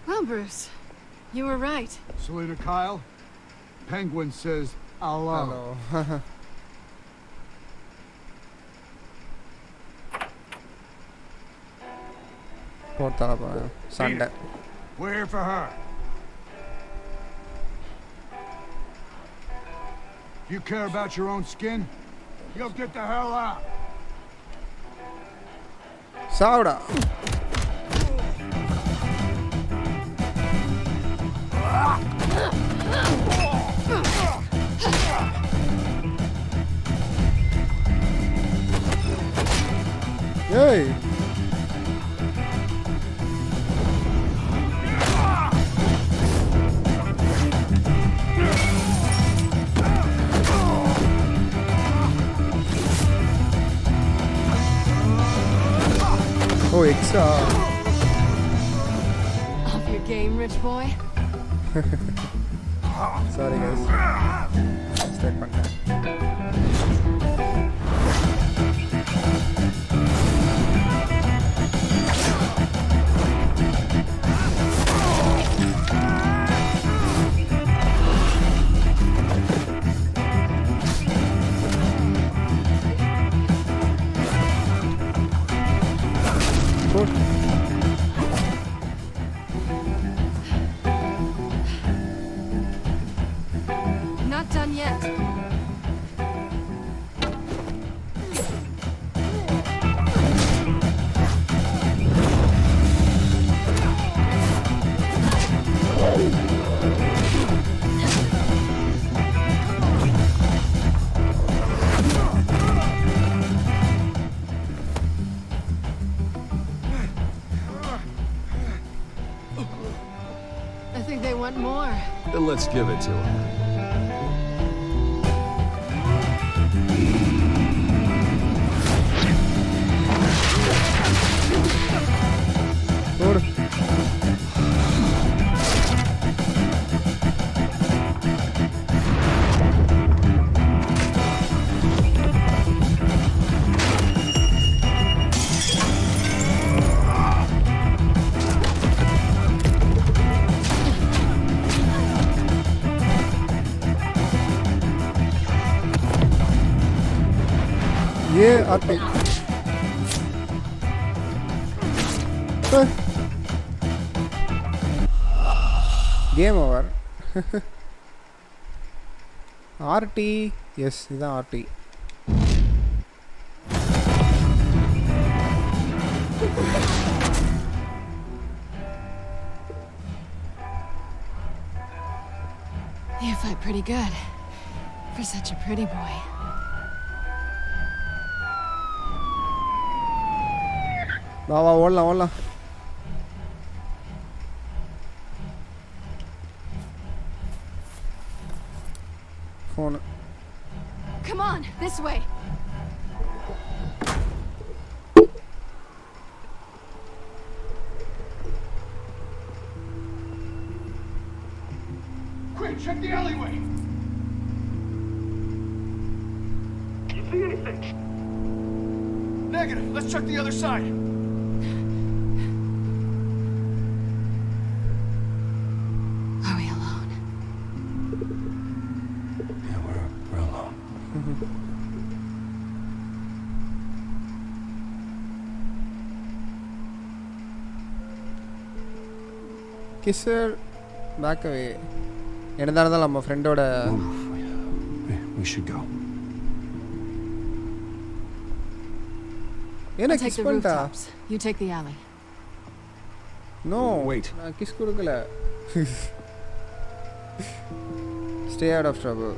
Well, Bruce, you were right. Selena Kyle, Penguin says hello. Hello. Porta Sunday. We're here for her. If you care about your own skin, you'll get the hell out. Sauda. Yay! Oh, extra. Off your game, rich boy. Sorry, guys. Start பண்ணேன். Not done yet. I think they want more. Then let's give it to him. ये आते Game over. RT. Yes, this is RT. You fight pretty good for such a pretty boy. Wow, hola. Phone. Come on, this way. Quick, check the alleyway. You see anything? Negative. Let's check the other side. Are we alone? Yeah, we're alone. Kisser back away. என்னதானதால நம்ம ஃப்ரெண்டோட We should go. என்ன I'll take kiss the பண்ணிட்டா? rooftops. You take the alley. No. Wait. நான் kiss கொடுக்கல. Stay out of trouble.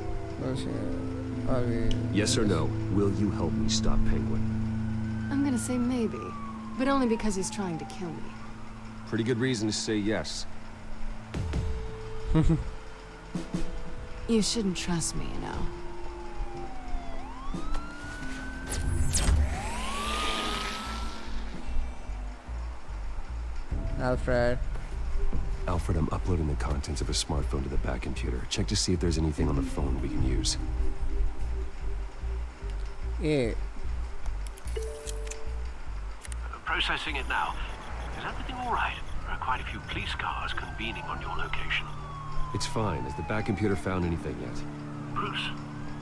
Are we... Yes or no? Will you help me stop Penguin? I'm gonna say maybe, but only because he's trying to kill me. Pretty good reason to say yes. You shouldn't trust me, you know. Alfred. Alfred, I'm uploading the contents of a smartphone to the back computer. Check to see if there's anything on the phone we can use. Yeah. Processing it now. Is everything all right? There are quite a few police cars convening on your location. It's fine. Has the back computer found anything yet? Bruce,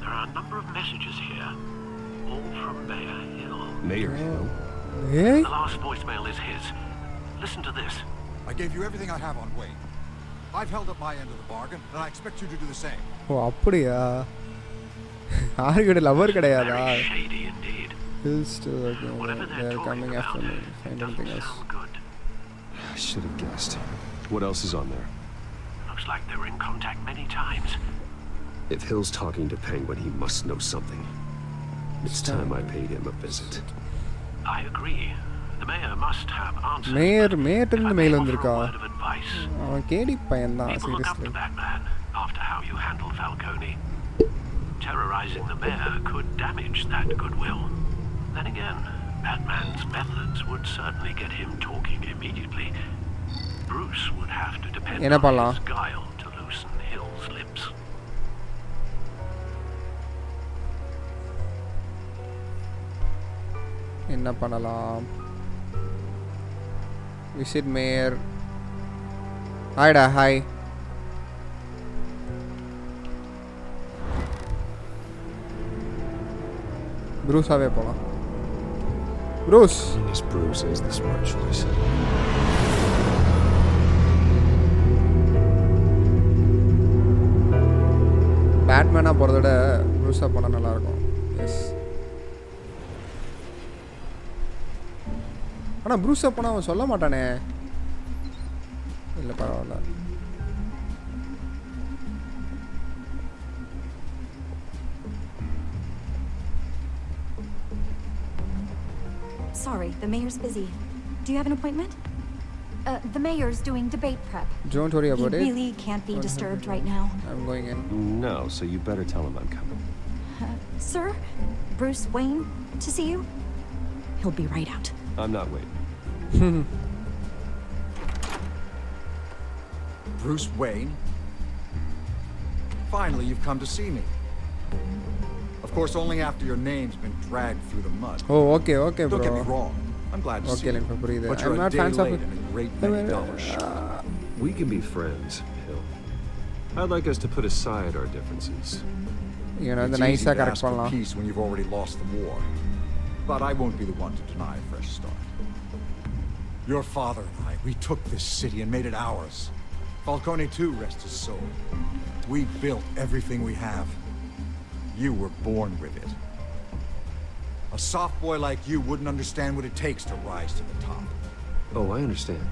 there are a number of messages here. All from Mayor Hill. Mayor Hill? Hey? The last voicemail is his. Listen to this. I gave you everything I have on Wayne. I've held up my end of the bargain, and I expect you to do the same. ஓ அப்படியா? ஆர்கிட்ட lower கிடையாதா? Very shady indeed. He's still working. Whatever they're They're coming talking after about, me. it Find doesn't anything else. sound good. I should have guessed. What else is on there? Looks like they were in contact many times. If Hill's talking to Penguin, he must know something. It's time I paid him a visit. I agree. The mayor must have answers. Mayor If I mail may offer வந்திருக்கா? a word of advice. அவன் கேடி பையன் தான் People look up seriously. to Batman after how you handled Falcone. Terrorizing the mayor could damage that goodwill. Then again, Batman's methods would certainly get him talking immediately. Bruce would have to depend என்ன on பண்ணலாம்? his guile to loosen Hill's lips. என்ன பண்ணலாம்? Visit Mayor. ஹாய்டா hi. ப்ரூஸாவே போலாம். Bruce. Yes, Bruce is the smart choice. பேட்மேனா போறத விட ப்ரூஸா போனா நல்லா இருக்கும். எஸ். ஆனா ப்ரூஸா போனா அவன் சொல்ல மாட்டானே. இல்ல பரவாயில்ல. Sorry, the mayor's busy. Do you have an appointment? The mayor's doing debate prep. Don't worry about it. He really can't be disturbed right now. I'm going in. No, so you better tell him I'm coming. Sir, Bruce Wayne, to see you. He'll be right out. I'm not waiting. Bruce Wayne? Finally, you've come to see me. Of course, only after your name's been dragged through the mud. Oh, okay, bro. Don't get me wrong. I'm glad to see you. But you're I'm a not day fans of late it. and a great many dollars short. We can be friends, Hill. I'd like us to put aside our differences. You know, the It's nice easy to correct ask for பண்ணலாம். peace when you've already lost the war. But I won't be the one to deny a fresh start. Your father and I, we took this city and made it ours. Falcone too, rest his soul. We built everything we have. You were born with it. A soft boy like you wouldn't understand what it takes to rise to the top. Oh, I understand.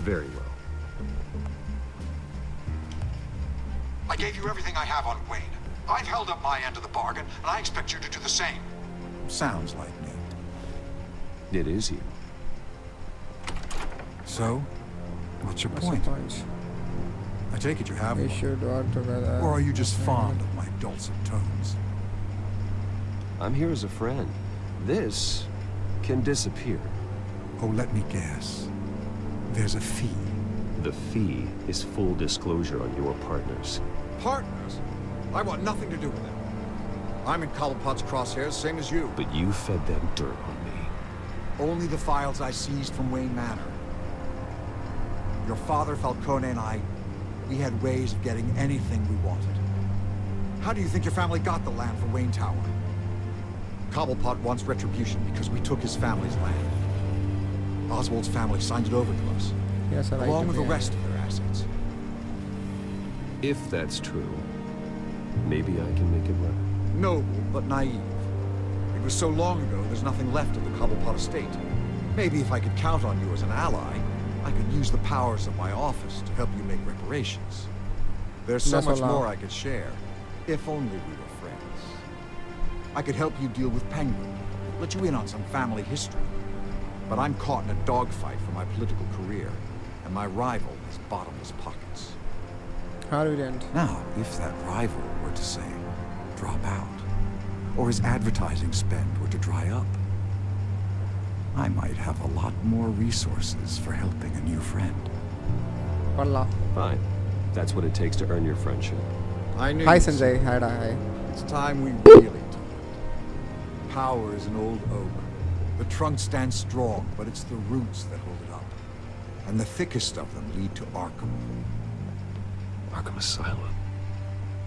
Very well. I gave you everything I have on Wayne. I've held up my end of the bargain, and I expect you to do the same. Sounds like me. It is you. So, what's your point? I take it you have We one. should work together. Or are you just fond of my dulcet tones? I'm here as a friend. This can disappear. Oh, let me guess. There's a fee. The fee is full disclosure on your partners. Partners? I want nothing to do with them. I'm in Cobblepot's crosshairs, same as you. But you fed them dirt on me. Only the files I seized from Wayne Manor. Your father, Falcone, and I, we had ways of getting anything we wanted. How do you think your family got the land for Wayne Tower? Cobblepot wants retribution because we took his family's land. Oswald's family signed it over to us, Yes, I like along it, with the yeah. rest of their assets. If that's true, maybe I can make it right. Noble, but naive. It was so long ago, there's nothing left of the Cobblepot estate. Maybe if I could count on you as an ally, I could use the powers of my office to help you make reparations. There's so That's much allowed. more I could share, if only we were friends. I could help you deal with Penguin, let you in on some family history. But I'm caught in a dogfight for my political career, and my rival has bottomless pockets. How do we end? Now, if that rival were to say, drop out, or his advertising spend were to dry up, I might have a lot more resources for helping a new friend. Palla. Fine. That's what it takes to earn your friendship. I knew Hi you'd Sanjay, hi. It's time we really talked. Power is an old oak. The trunk stands strong, but it's the roots that hold it up. And the thickest of them lead to Arkham. Arkham Asylum.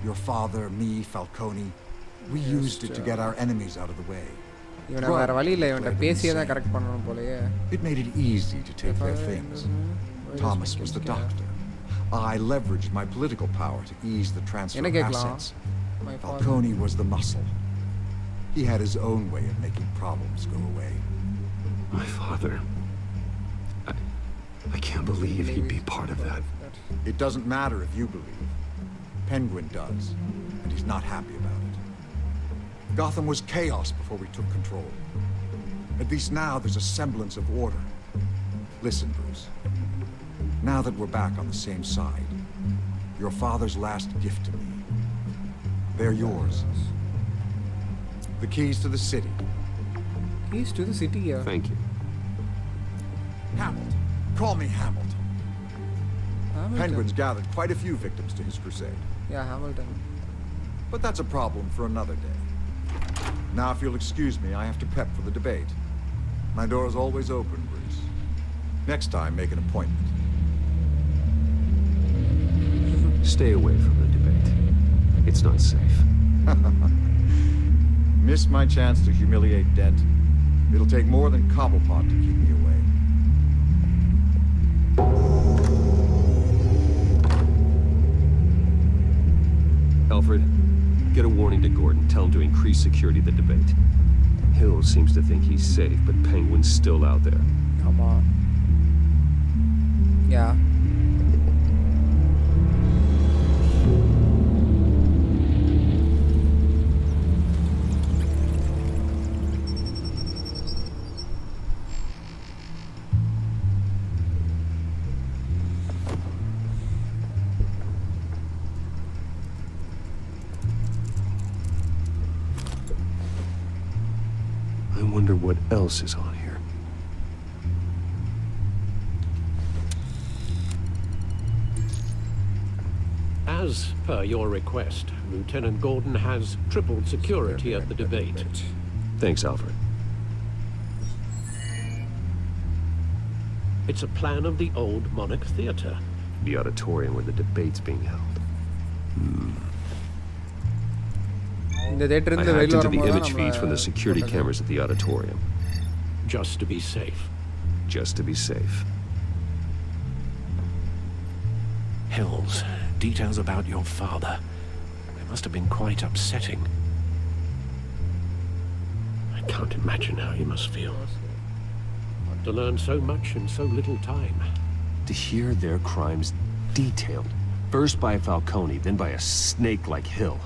Your father, me, Falcone, we used it to get our enemies out of the way. இவனை வேற வழி இல்லை இவன்ட்ட பேசியே தான் correct பண்ணணும் போலயே. It made it easy to take their things. Thomas was the doctor. I leveraged my political power to ease the transfer of assets. Falcone was the muscle. He had his own way of making problems go away. My father. I can't believe he'd be part of that. It doesn't matter if you believe. Penguin does, and he's not happy about it. Gotham was chaos before we took control. At least now there's a semblance of order. Listen, Bruce. Now that we're back on the same side, your father's last gift to me, they're yours. The keys to the city. Keys to the city, yeah. Thank you. Hamilton. Call me Hamilton. Hamilton. Penguin's gathered quite a few victims to his crusade. Yeah, Hamilton. But that's a problem for another day. Now, if you'll excuse me, I have to prep for the debate. My door is always open, Bruce. Next time, make an appointment. Stay away from the debate. It's not safe. Missed my chance to humiliate Dent. It'll take more than Cobblepot to keep me away. Alfred, get a warning to Gordon. Tell him to increase security of the debate. Hill seems to think he's safe, but Penguin's still out there. Come on. Yeah. I wonder what else is on here. As per your request, Lieutenant Gordon has tripled security at the debate. Thanks, Alfred. It's a plan of the old Monarch Theater. The auditorium where the debate's being held. இந்த theatre I இருந்து hacked வெளிய into the வரும்போது image feeds from the security cameras at the auditorium. Just to be safe. Just to be safe. Hills, details about your father. They must have been quite upsetting. I can't imagine how you must feel. To learn so much in so little time. To hear their crimes detailed, first by Falcone, then by a snake like Hill.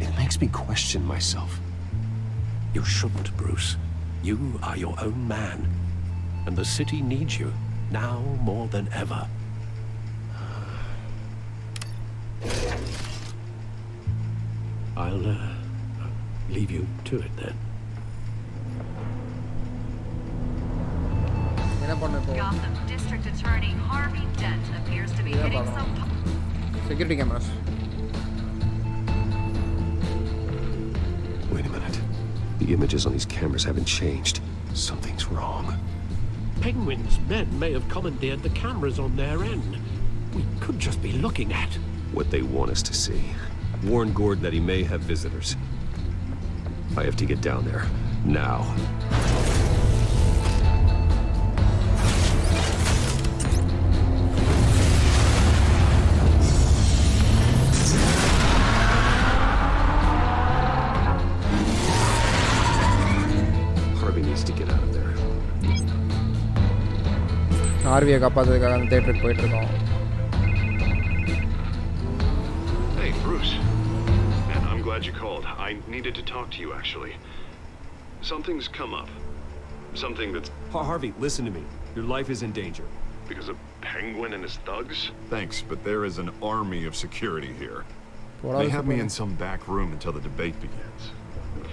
It makes me question myself. You shouldn't, Bruce. You are your own man. And the city needs you, now more than ever. I'll leave you to it then. Gotham District Attorney Harvey Dent appears to be hitting some... Security cameras. Wait a minute. The images on these cameras haven't changed. Something's wrong. Penguin's men may have commandeered the cameras on their end. We could just be looking at what they want us to see. Warn Gord that he may have visitors. I have to get down there. Now. Harvey needs to get out of there. Harvey காப்பாத்துறதுக்காக அந்த தியேட்டருக்கு போயிட்டு இருக்கோம். Hey, Bruce. Man, I'm glad you called. I needed to talk to you, actually. Something's come up. Something that's... Harvey, listen to me. Your life is in danger. Because of Penguin and his thugs? Thanks, but there is an army of security here. They have me in some back room until the debate begins.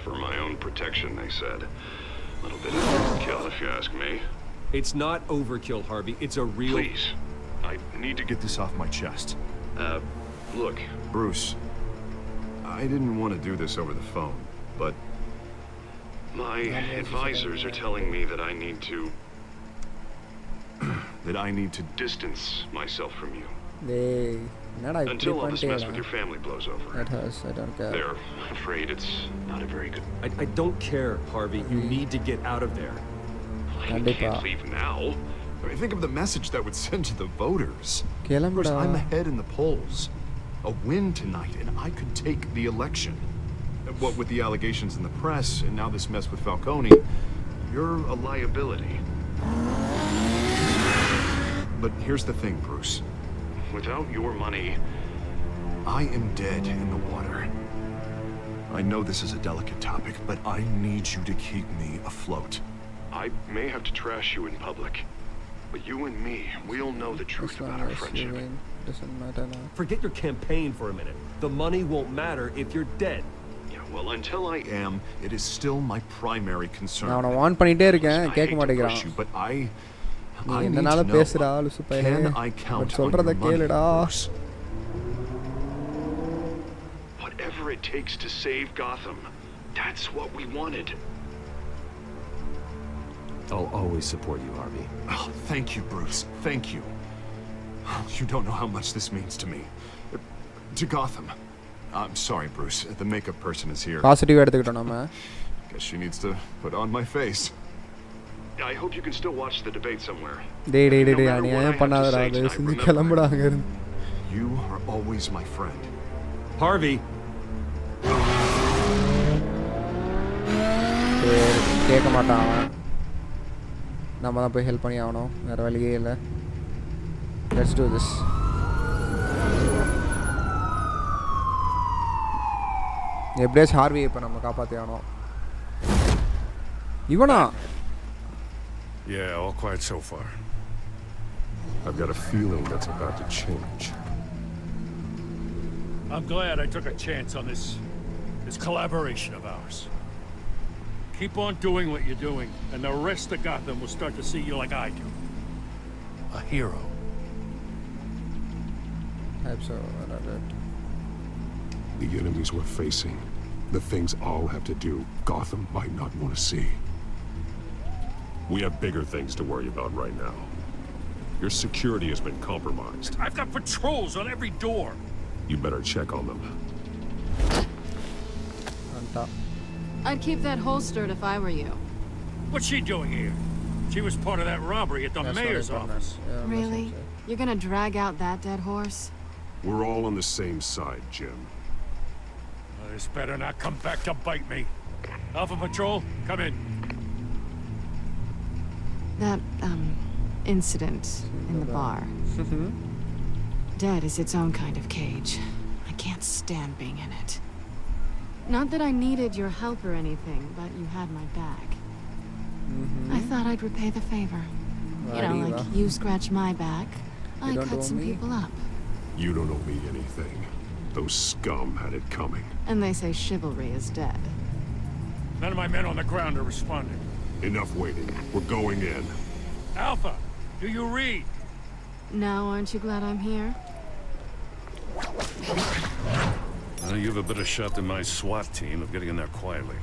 For my own protection, they said. A little bit of overkill, if you ask me. It's not overkill, Harvey. It's a real... Please. I need to get this off my chest. Look, Bruce. I didn't want to do this over the phone, but... my advisors are telling me that I need to... that I need to distance myself from you. Until all this mess with your family blows over. That hurts. I don't care. They're afraid it's not a very good... I don't care, Harvey. You need to get out of there. I can't leave now. I mean, think of the message that would send to the voters. Bruce, I'm ahead in the polls. A win tonight, and I could take the election. What with the allegations in the press, and now this mess with Falcone, you're a liability. But here's the thing, Bruce. Without your money, I am dead in the water. I know this is a delicate topic, but I need you to keep me afloat. I may have to trash you in public, but you and me, we'll know the truth about our friendship. Doesn't matter now. Forget your campaign for a minute. The money won't matter if you're dead. Yeah, well, until I am, it is still my primary concern. நான் அவனை warn பண்ணிட்டே இருக்கேன் கேட்க மாட்டேங்கிறான். But I நீ என்னனால பேசுடா லூசு பையனே. சொல்றத கேளுடா. Whatever it takes to save Gotham, that's what we wanted. I'll always support you, Harvey. Oh, thank you, Bruce. Thank you. You don't know how much this means to me. To Gotham. I'm sorry, Bruce. The makeup person is here. Positive எடுத்துக்கிட்டோம் நாம. Guess she needs to put on my face. I hope you can still watch the debate somewhere. டேய் அநியாயம் பண்ணாதடா. செஞ்சு கிளம்புடா அங்க இருந்து. You are always my friend. Harvey. கேட்க மாட்டான் அவன். நம்ம தான் போய் ஹெல்ப் பண்ணி ஆகணும். வேற வழியே இல்லை. Let's do this. எப்படியாச்சும் ஹார்வி இப்போ நம்ம காப்பாற்றி ஆகணும். இவனா? Yeah, all quiet so far. I've got a feeling that's about to change. I'm glad I took a chance on this collaboration of ours. Keep on doing what you're doing, and the rest of Gotham will start to see you like I do. A hero. I hope so. The enemies we're facing, the things I'll have to do, Gotham might not want to see. We have bigger things to worry about right now. Your security has been compromised. I've got patrols on every door. You better check on them. On top. I'd keep that holstered if I were you. What's she doing here? She was part of that robbery at the mayor's office. Really? You're gonna drag out that dead horse? We're all on the same side, Jim. This better not come back to bite me. Alpha Patrol, come in. That, incident in the bar. Dead is its own kind of cage. I can't stand being in it. Not that I needed your help or anything, but you had my back. I thought I'd repay the favor. You know, like you scratch my back, I cut some people up. You don't owe me anything. Those scum had it coming. And they say chivalry is dead. None of my men on the ground are responding. Enough waiting. We're going in. Alpha, do you read? Now aren't you glad I'm here? You have a better shot than my SWAT team of getting in there quietly.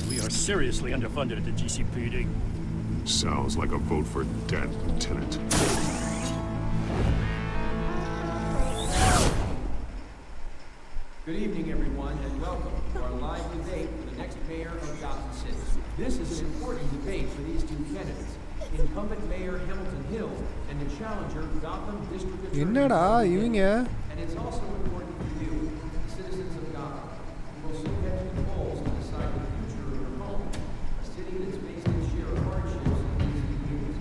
We are seriously underfunded at the GCPD. Sounds like a vote for dead, Lieutenant. Good evening, everyone, and welcome to our live debate for the next mayor of Gotham City. This is an important debate for these two candidates, incumbent Mayor Hamilton Hill and the challenger Gotham District Attorney. And it's also important for you, the citizens of Gotham, who will soon head to the polls to decide the future of your home, a city that's faced its share of hardships in recent years.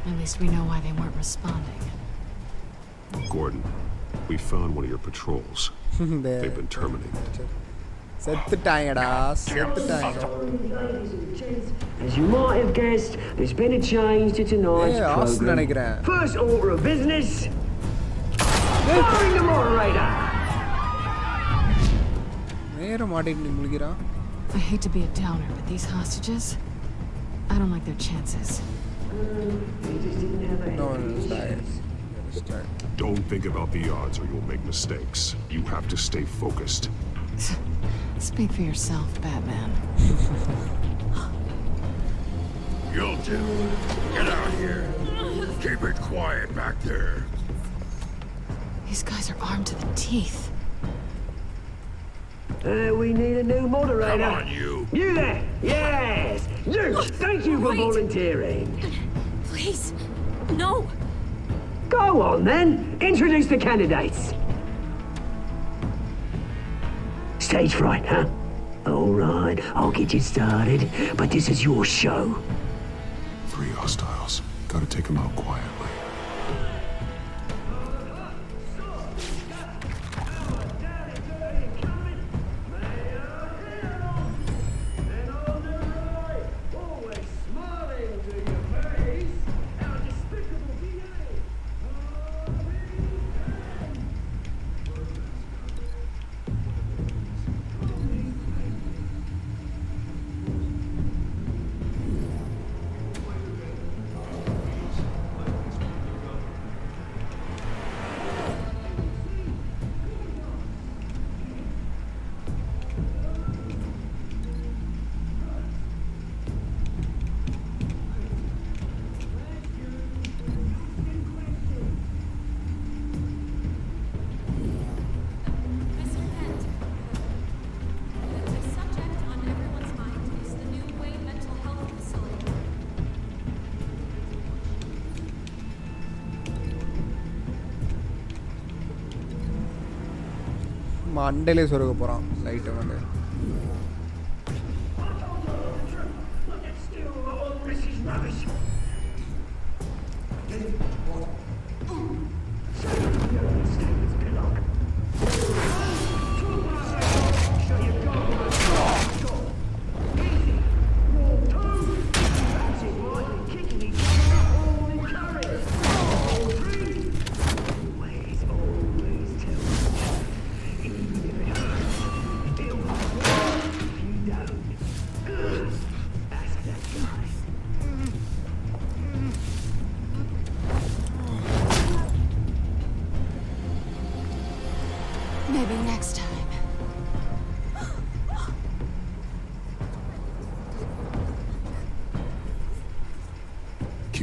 At least we know why they weren't responding. Gordon, we found one of your patrols. They've been terminated. As you might have guessed, there's been a change to tonight's program. First order of business, firing the moderator. I hate to be a downer, but these hostages, I don't like their chances. Don't think about the odds or you'll make mistakes. You have to stay focused. Speak for yourself, Batman. You'll do. Get out here. Keep it quiet back there. These guys are armed to the teeth. We need a new moderator. Come on, you. You there? Yes. You. Thank you for volunteering. Please, no. Go on, then. Introduce the candidates. Stage fright, huh? All right, I'll get you started, but this is your show. 3 hostiles. Gotta take them out quietly. மண்டையிலே சொருக போகிறான் லைட்டை வந்து.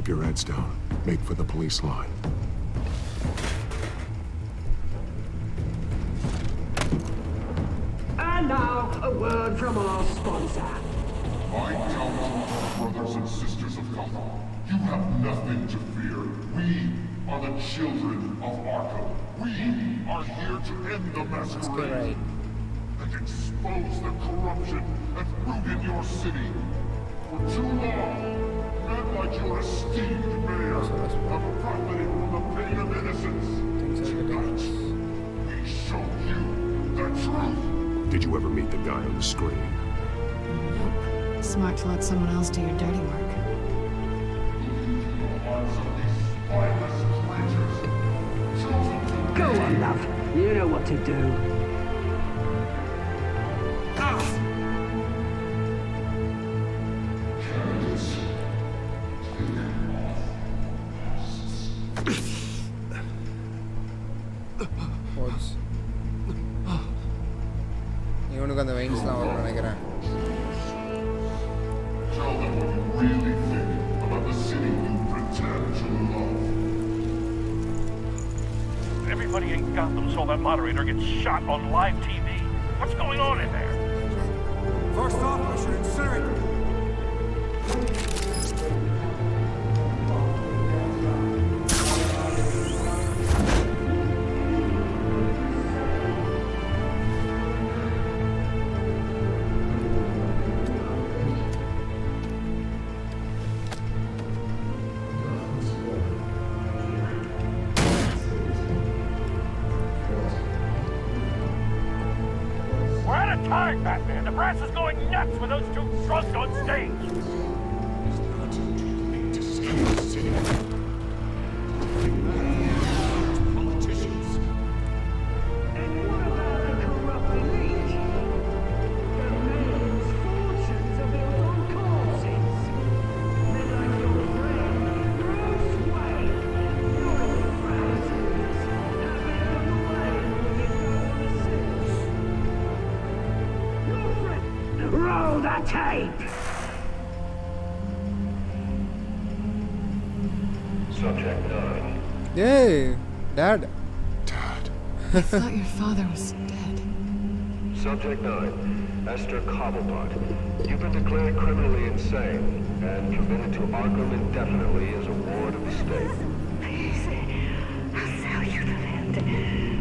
Keep your heads down. Make for the police line. And now, a word from our sponsor. My Telltale brothers and sisters of Gotham, you have nothing to fear. We are the children of Arkham. We are here to end the masquerade and expose the corruption and ruin your city. For too long, men like your esteemed mayor have profited from the pain of innocence. Tonight, we show you the truth. Did you ever meet the guy on the screen? Smart to let someone else do your dirty work. Go on, love. You know what to do. இவனுக்கு அந்த வெயின்ஸ்லாம் வரும்னு நினைக்கிறேன். Tell them what you really think about the city you pretend to love. Everybody in Gotham saw that moderator get shot on live TV. What's going on in there? First off, I should incinerate them. Batman, the brass is going nuts with those two drunks on stage. Politicians. And what about the corrupt elite? The men's fortunes are built on corpses. Men like your friend, Bruce Wayne, your thousands, have been on the way when you go on the stage. Roll the tape! Subject 9. Hey, Dad. I thought your father was dead. Subject 9, Esther Cobblepot. You've been declared criminally insane and committed to Arkham indefinitely as a ward of the state. Please, I'll sell you the land.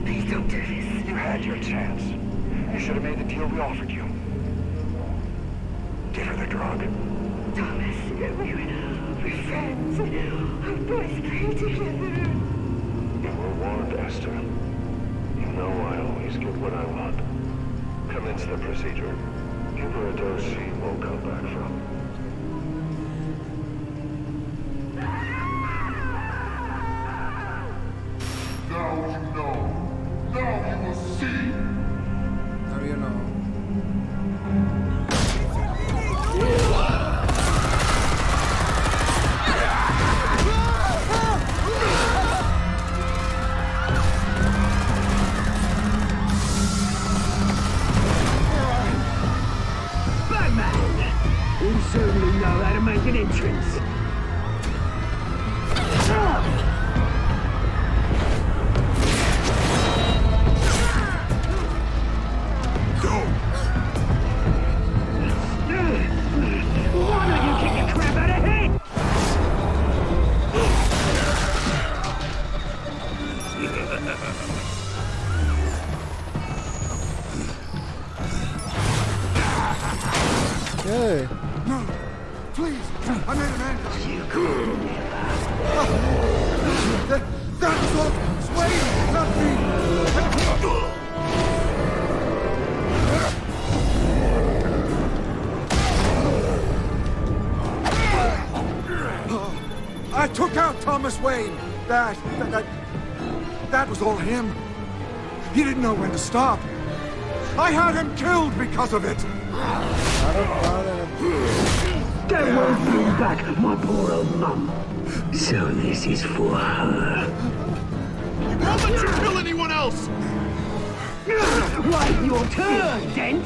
Please don't do this. You had your chance. You should have made the deal we offered you. Give her the drug. Thomas, we're friends. Our boys play together. You were warned, Esther. You know I always get what I want. Commence the procedure. Give her a dose she won't come back from. Now you know. Now you will see. Now you know. You certainly know how to make an entrance. Go! Why don't you kick the crap out of him? Hey. No, please, I made an end. You could That was all Swain, not me. I took out Thomas Wayne. That was all him. He didn't know when to stop. I had him killed because of it. That won't bring back my poor old mum. So this is for her. Won't let you kill anyone else! Right, your turn, Dent.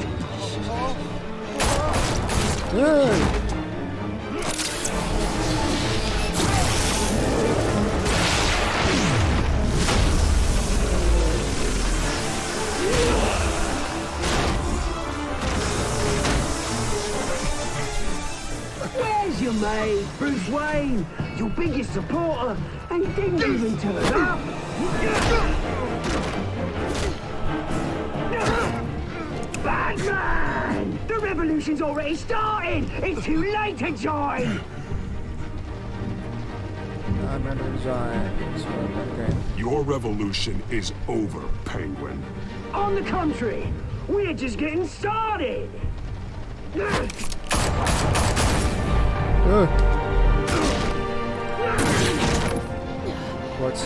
Hey. There's your mate, Bruce Wayne, your biggest supporter, and he didn't even turn up. Batman! The revolution's already started! It's too late to join! I'm not going to join. Okay. Your revolution is over, Penguin. On the contrary, we're just getting started! What's...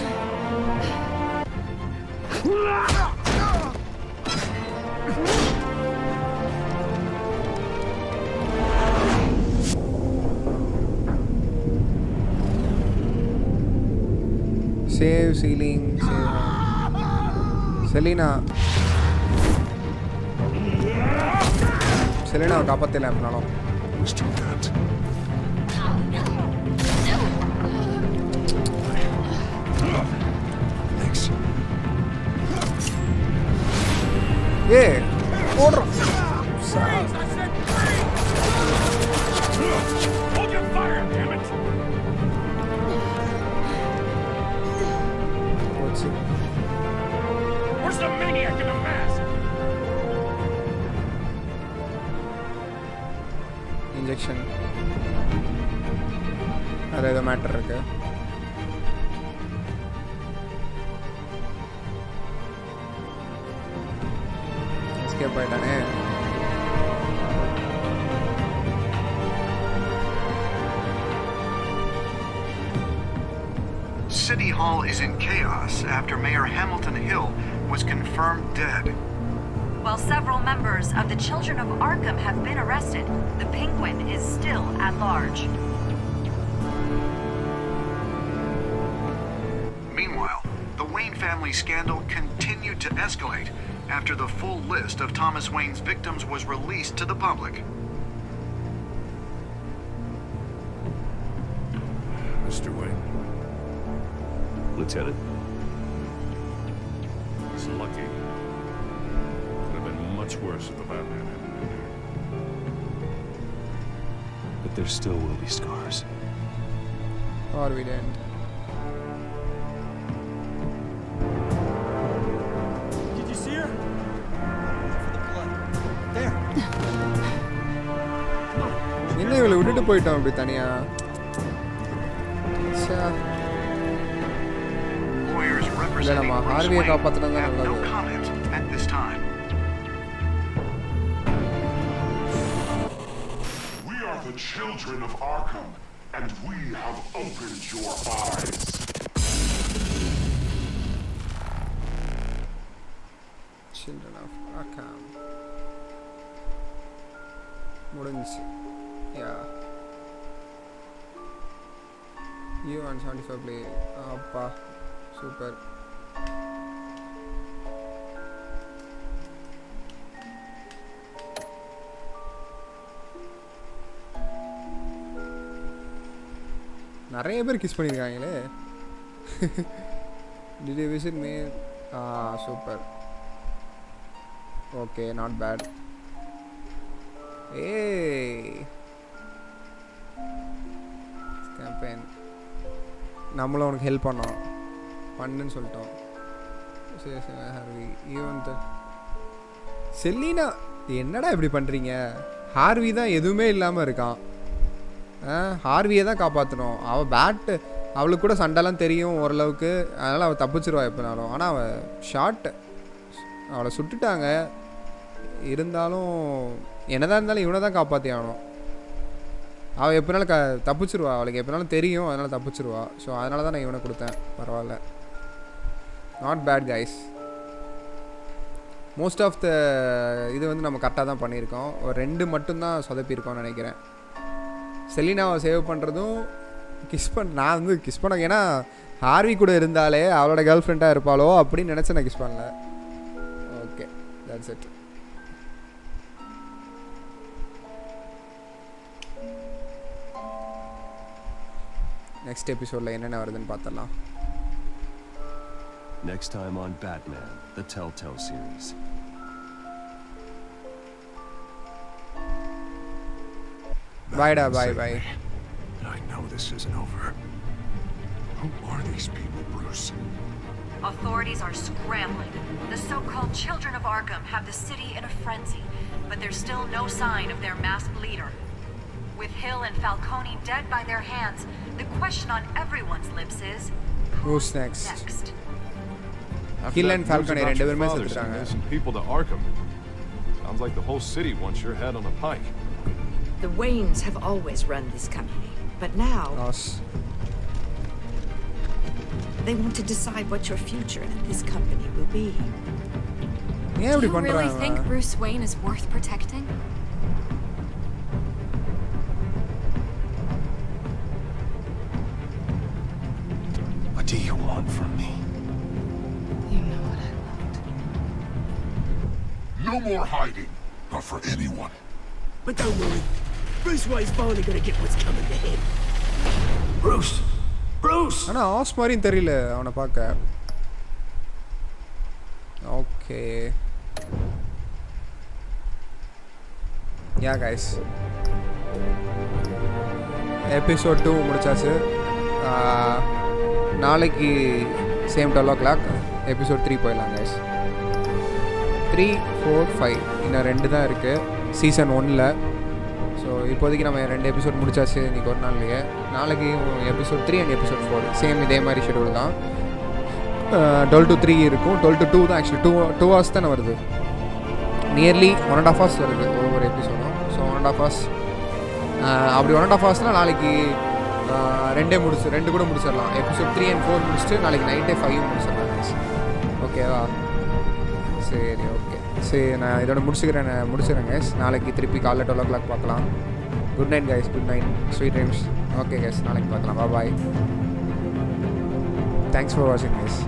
Save ceiling, save Selena. Selena காப்பாத்தல அப்பனாலும். Let's do that. Thanks. Yeah. Order. Hold your fire, damn it! What's it? Where's the maniac in the mask? Injection. Are the matter இருக்கு. Escape ஆயிட்டானே. City Hall is in chaos after Mayor Hamilton Hill was confirmed dead. While several members of the Children of Arkham have been arrested, the Penguin is still at large. Meanwhile, the Wayne family scandal continued to escalate after the full list of Thomas Wayne's victims was released to the public. Mr. Wayne. Lieutenant. He's lucky. Could have been much worse if the Batman hadn't been there. But there still will be scars. Or we didn't. Did you see her? There. என்ன இவளை விட்டுட்டு போயிட்டோம் அப்படி தனியா? Lawyers representing Bruce Wayne have no comment at this time. We are the children of Arkham, and we have opened your eyes. Children of Arkham. முடிஞ்சி. Yeah. You 175 play. அப்பா super. நிறைய பேர் கிஸ் பண்ணியிருக்காங்களே. Did you visit me? Super. Okay, not bad. Hey. Campaign. நம்மளும் உனக்கு help பண்ணோம். பண்ணுன்னு சொல்லிட்டோம். சரி சரி ஹார்வி. ஈவன் செலினா என்னடா இப்படி பண்ணுறீங்க? ஹார்வி தான் எதுவுமே இல்லாமல் இருக்கான். ஹார்வியை தான் காப்பாற்றணும். அவள் பேட்டு அவளுக்கு கூட சண்டைலாம் தெரியும் ஓரளவுக்கு. அதனால் அவள் தப்பிச்சிருவா எப்போனாலும். ஆனால் அவள் ஷார்ட் அவளை சுட்டுட்டாங்க. இருந்தாலும் என்னதான் இருந்தாலும் இவனை தான் காப்பாற்றி ஆகணும். அவள் எப்போனாலும் தப்பிச்சிருவா. அவளுக்கு எப்போனாலும் தெரியும். அதனால் தப்பிச்சிருவா. ஸோ அதனால தான் நான் இவனை கொடுத்தேன். பரவாயில்ல. Not bad guys. Most of the இது வந்து நம்ம கரெக்டாக தான் பண்ணியிருக்கோம். ஒரு 2 மட்டும்தான் சொதப்பியிருக்கோம்னு நினைக்கிறேன். செலினாவை சேவ் பண்ணுறதும் நான் வந்து கிஸ் பண்ண. ஏன்னா ஹார்வி கூட இருந்தாலே அவளோட கேர்ள் ஃப்ரெண்டாக இருப்பாளோ அப்படின்னு நினச்சி நான் கிஸ் பண்ணல. Okay, that's it. நெக்ஸ்ட் எபிசோடில் என்னென்ன வருதுன்னு பார்த்தலாம். Next time on Batman, the Telltale series. Bye da, bye. know this isn't over. Who are these people, Bruce? Authorities are scrambling. The so-called Children of Arkham have the city in a frenzy, but there's still no sign of their masked leader. With Hill and Falcone dead by their hands, the question on everyone's lips is, who's next? After Hill that and news Falcone about ரெண்டு your பேருமே father செத்துட்டாங்க. sending some people to Arkham. Sounds like the whole city wants your head on a pike. The Waynes have always run this company, but now they want to decide what your future at this company will be. Do you really think Bruce Wayne is worth protecting? What do you want from me? You know what I want. No more hiding. Not for anyone. But don't worry. Bruce Wayne's finally gonna get what's coming to him. Bruce! Bruce! ஆனா as மாதிரியும் தெரியல அவனை பார்க்க. Okay. Yeah guys. Episode 2 முடிச்சாச்சு. நாளைக்கு same 12 o'clock episode 3 போயிடலாம் guys. 3, 4, 5 இன்னும் 2 தான் இருக்குது சீசன் 1ல். ஸோ இப்போதைக்கு நம்ம 2 எபிசோட் முடிச்சாச்சு இன்றைக்கி ஒரு நாள்லையே. நாளைக்கு எபிசோட் 3 அண்ட் எபிசோட் 4 சேம் இதே மாதிரி ஷெடியூல் தான். 12 to 3 இருக்கும். 12 to 2 தான் ஆக்சுவலி 2 hours தானே வருது. நியர்லி 1.5 hours வருது ஒவ்வொரு எபிசோடும். ஸோ 1.5 hours அப்படி 1.5 hoursனால் நாளைக்கு 2 கூட முடிச்சிடலாம். எபிசோட் 3 and 4 முடிச்சுட்டு நாளைக்கு நைட்டே 5 முடிச்சிடலாம். ஓகேவா? சரி ஓகே சரி நான் இதோட முடிச்சுக்கிறேன் கைஸ். நாளைக்கு திருப்பி காலைல 12 o'clock பார்க்கலாம். Good night guys, good night, sweet dreams. Okay guys, நாளைக்கு பார்க்கலாம். பாய். தேங்க்ஸ் ஃபார் வாட்சிங் கைஸ்.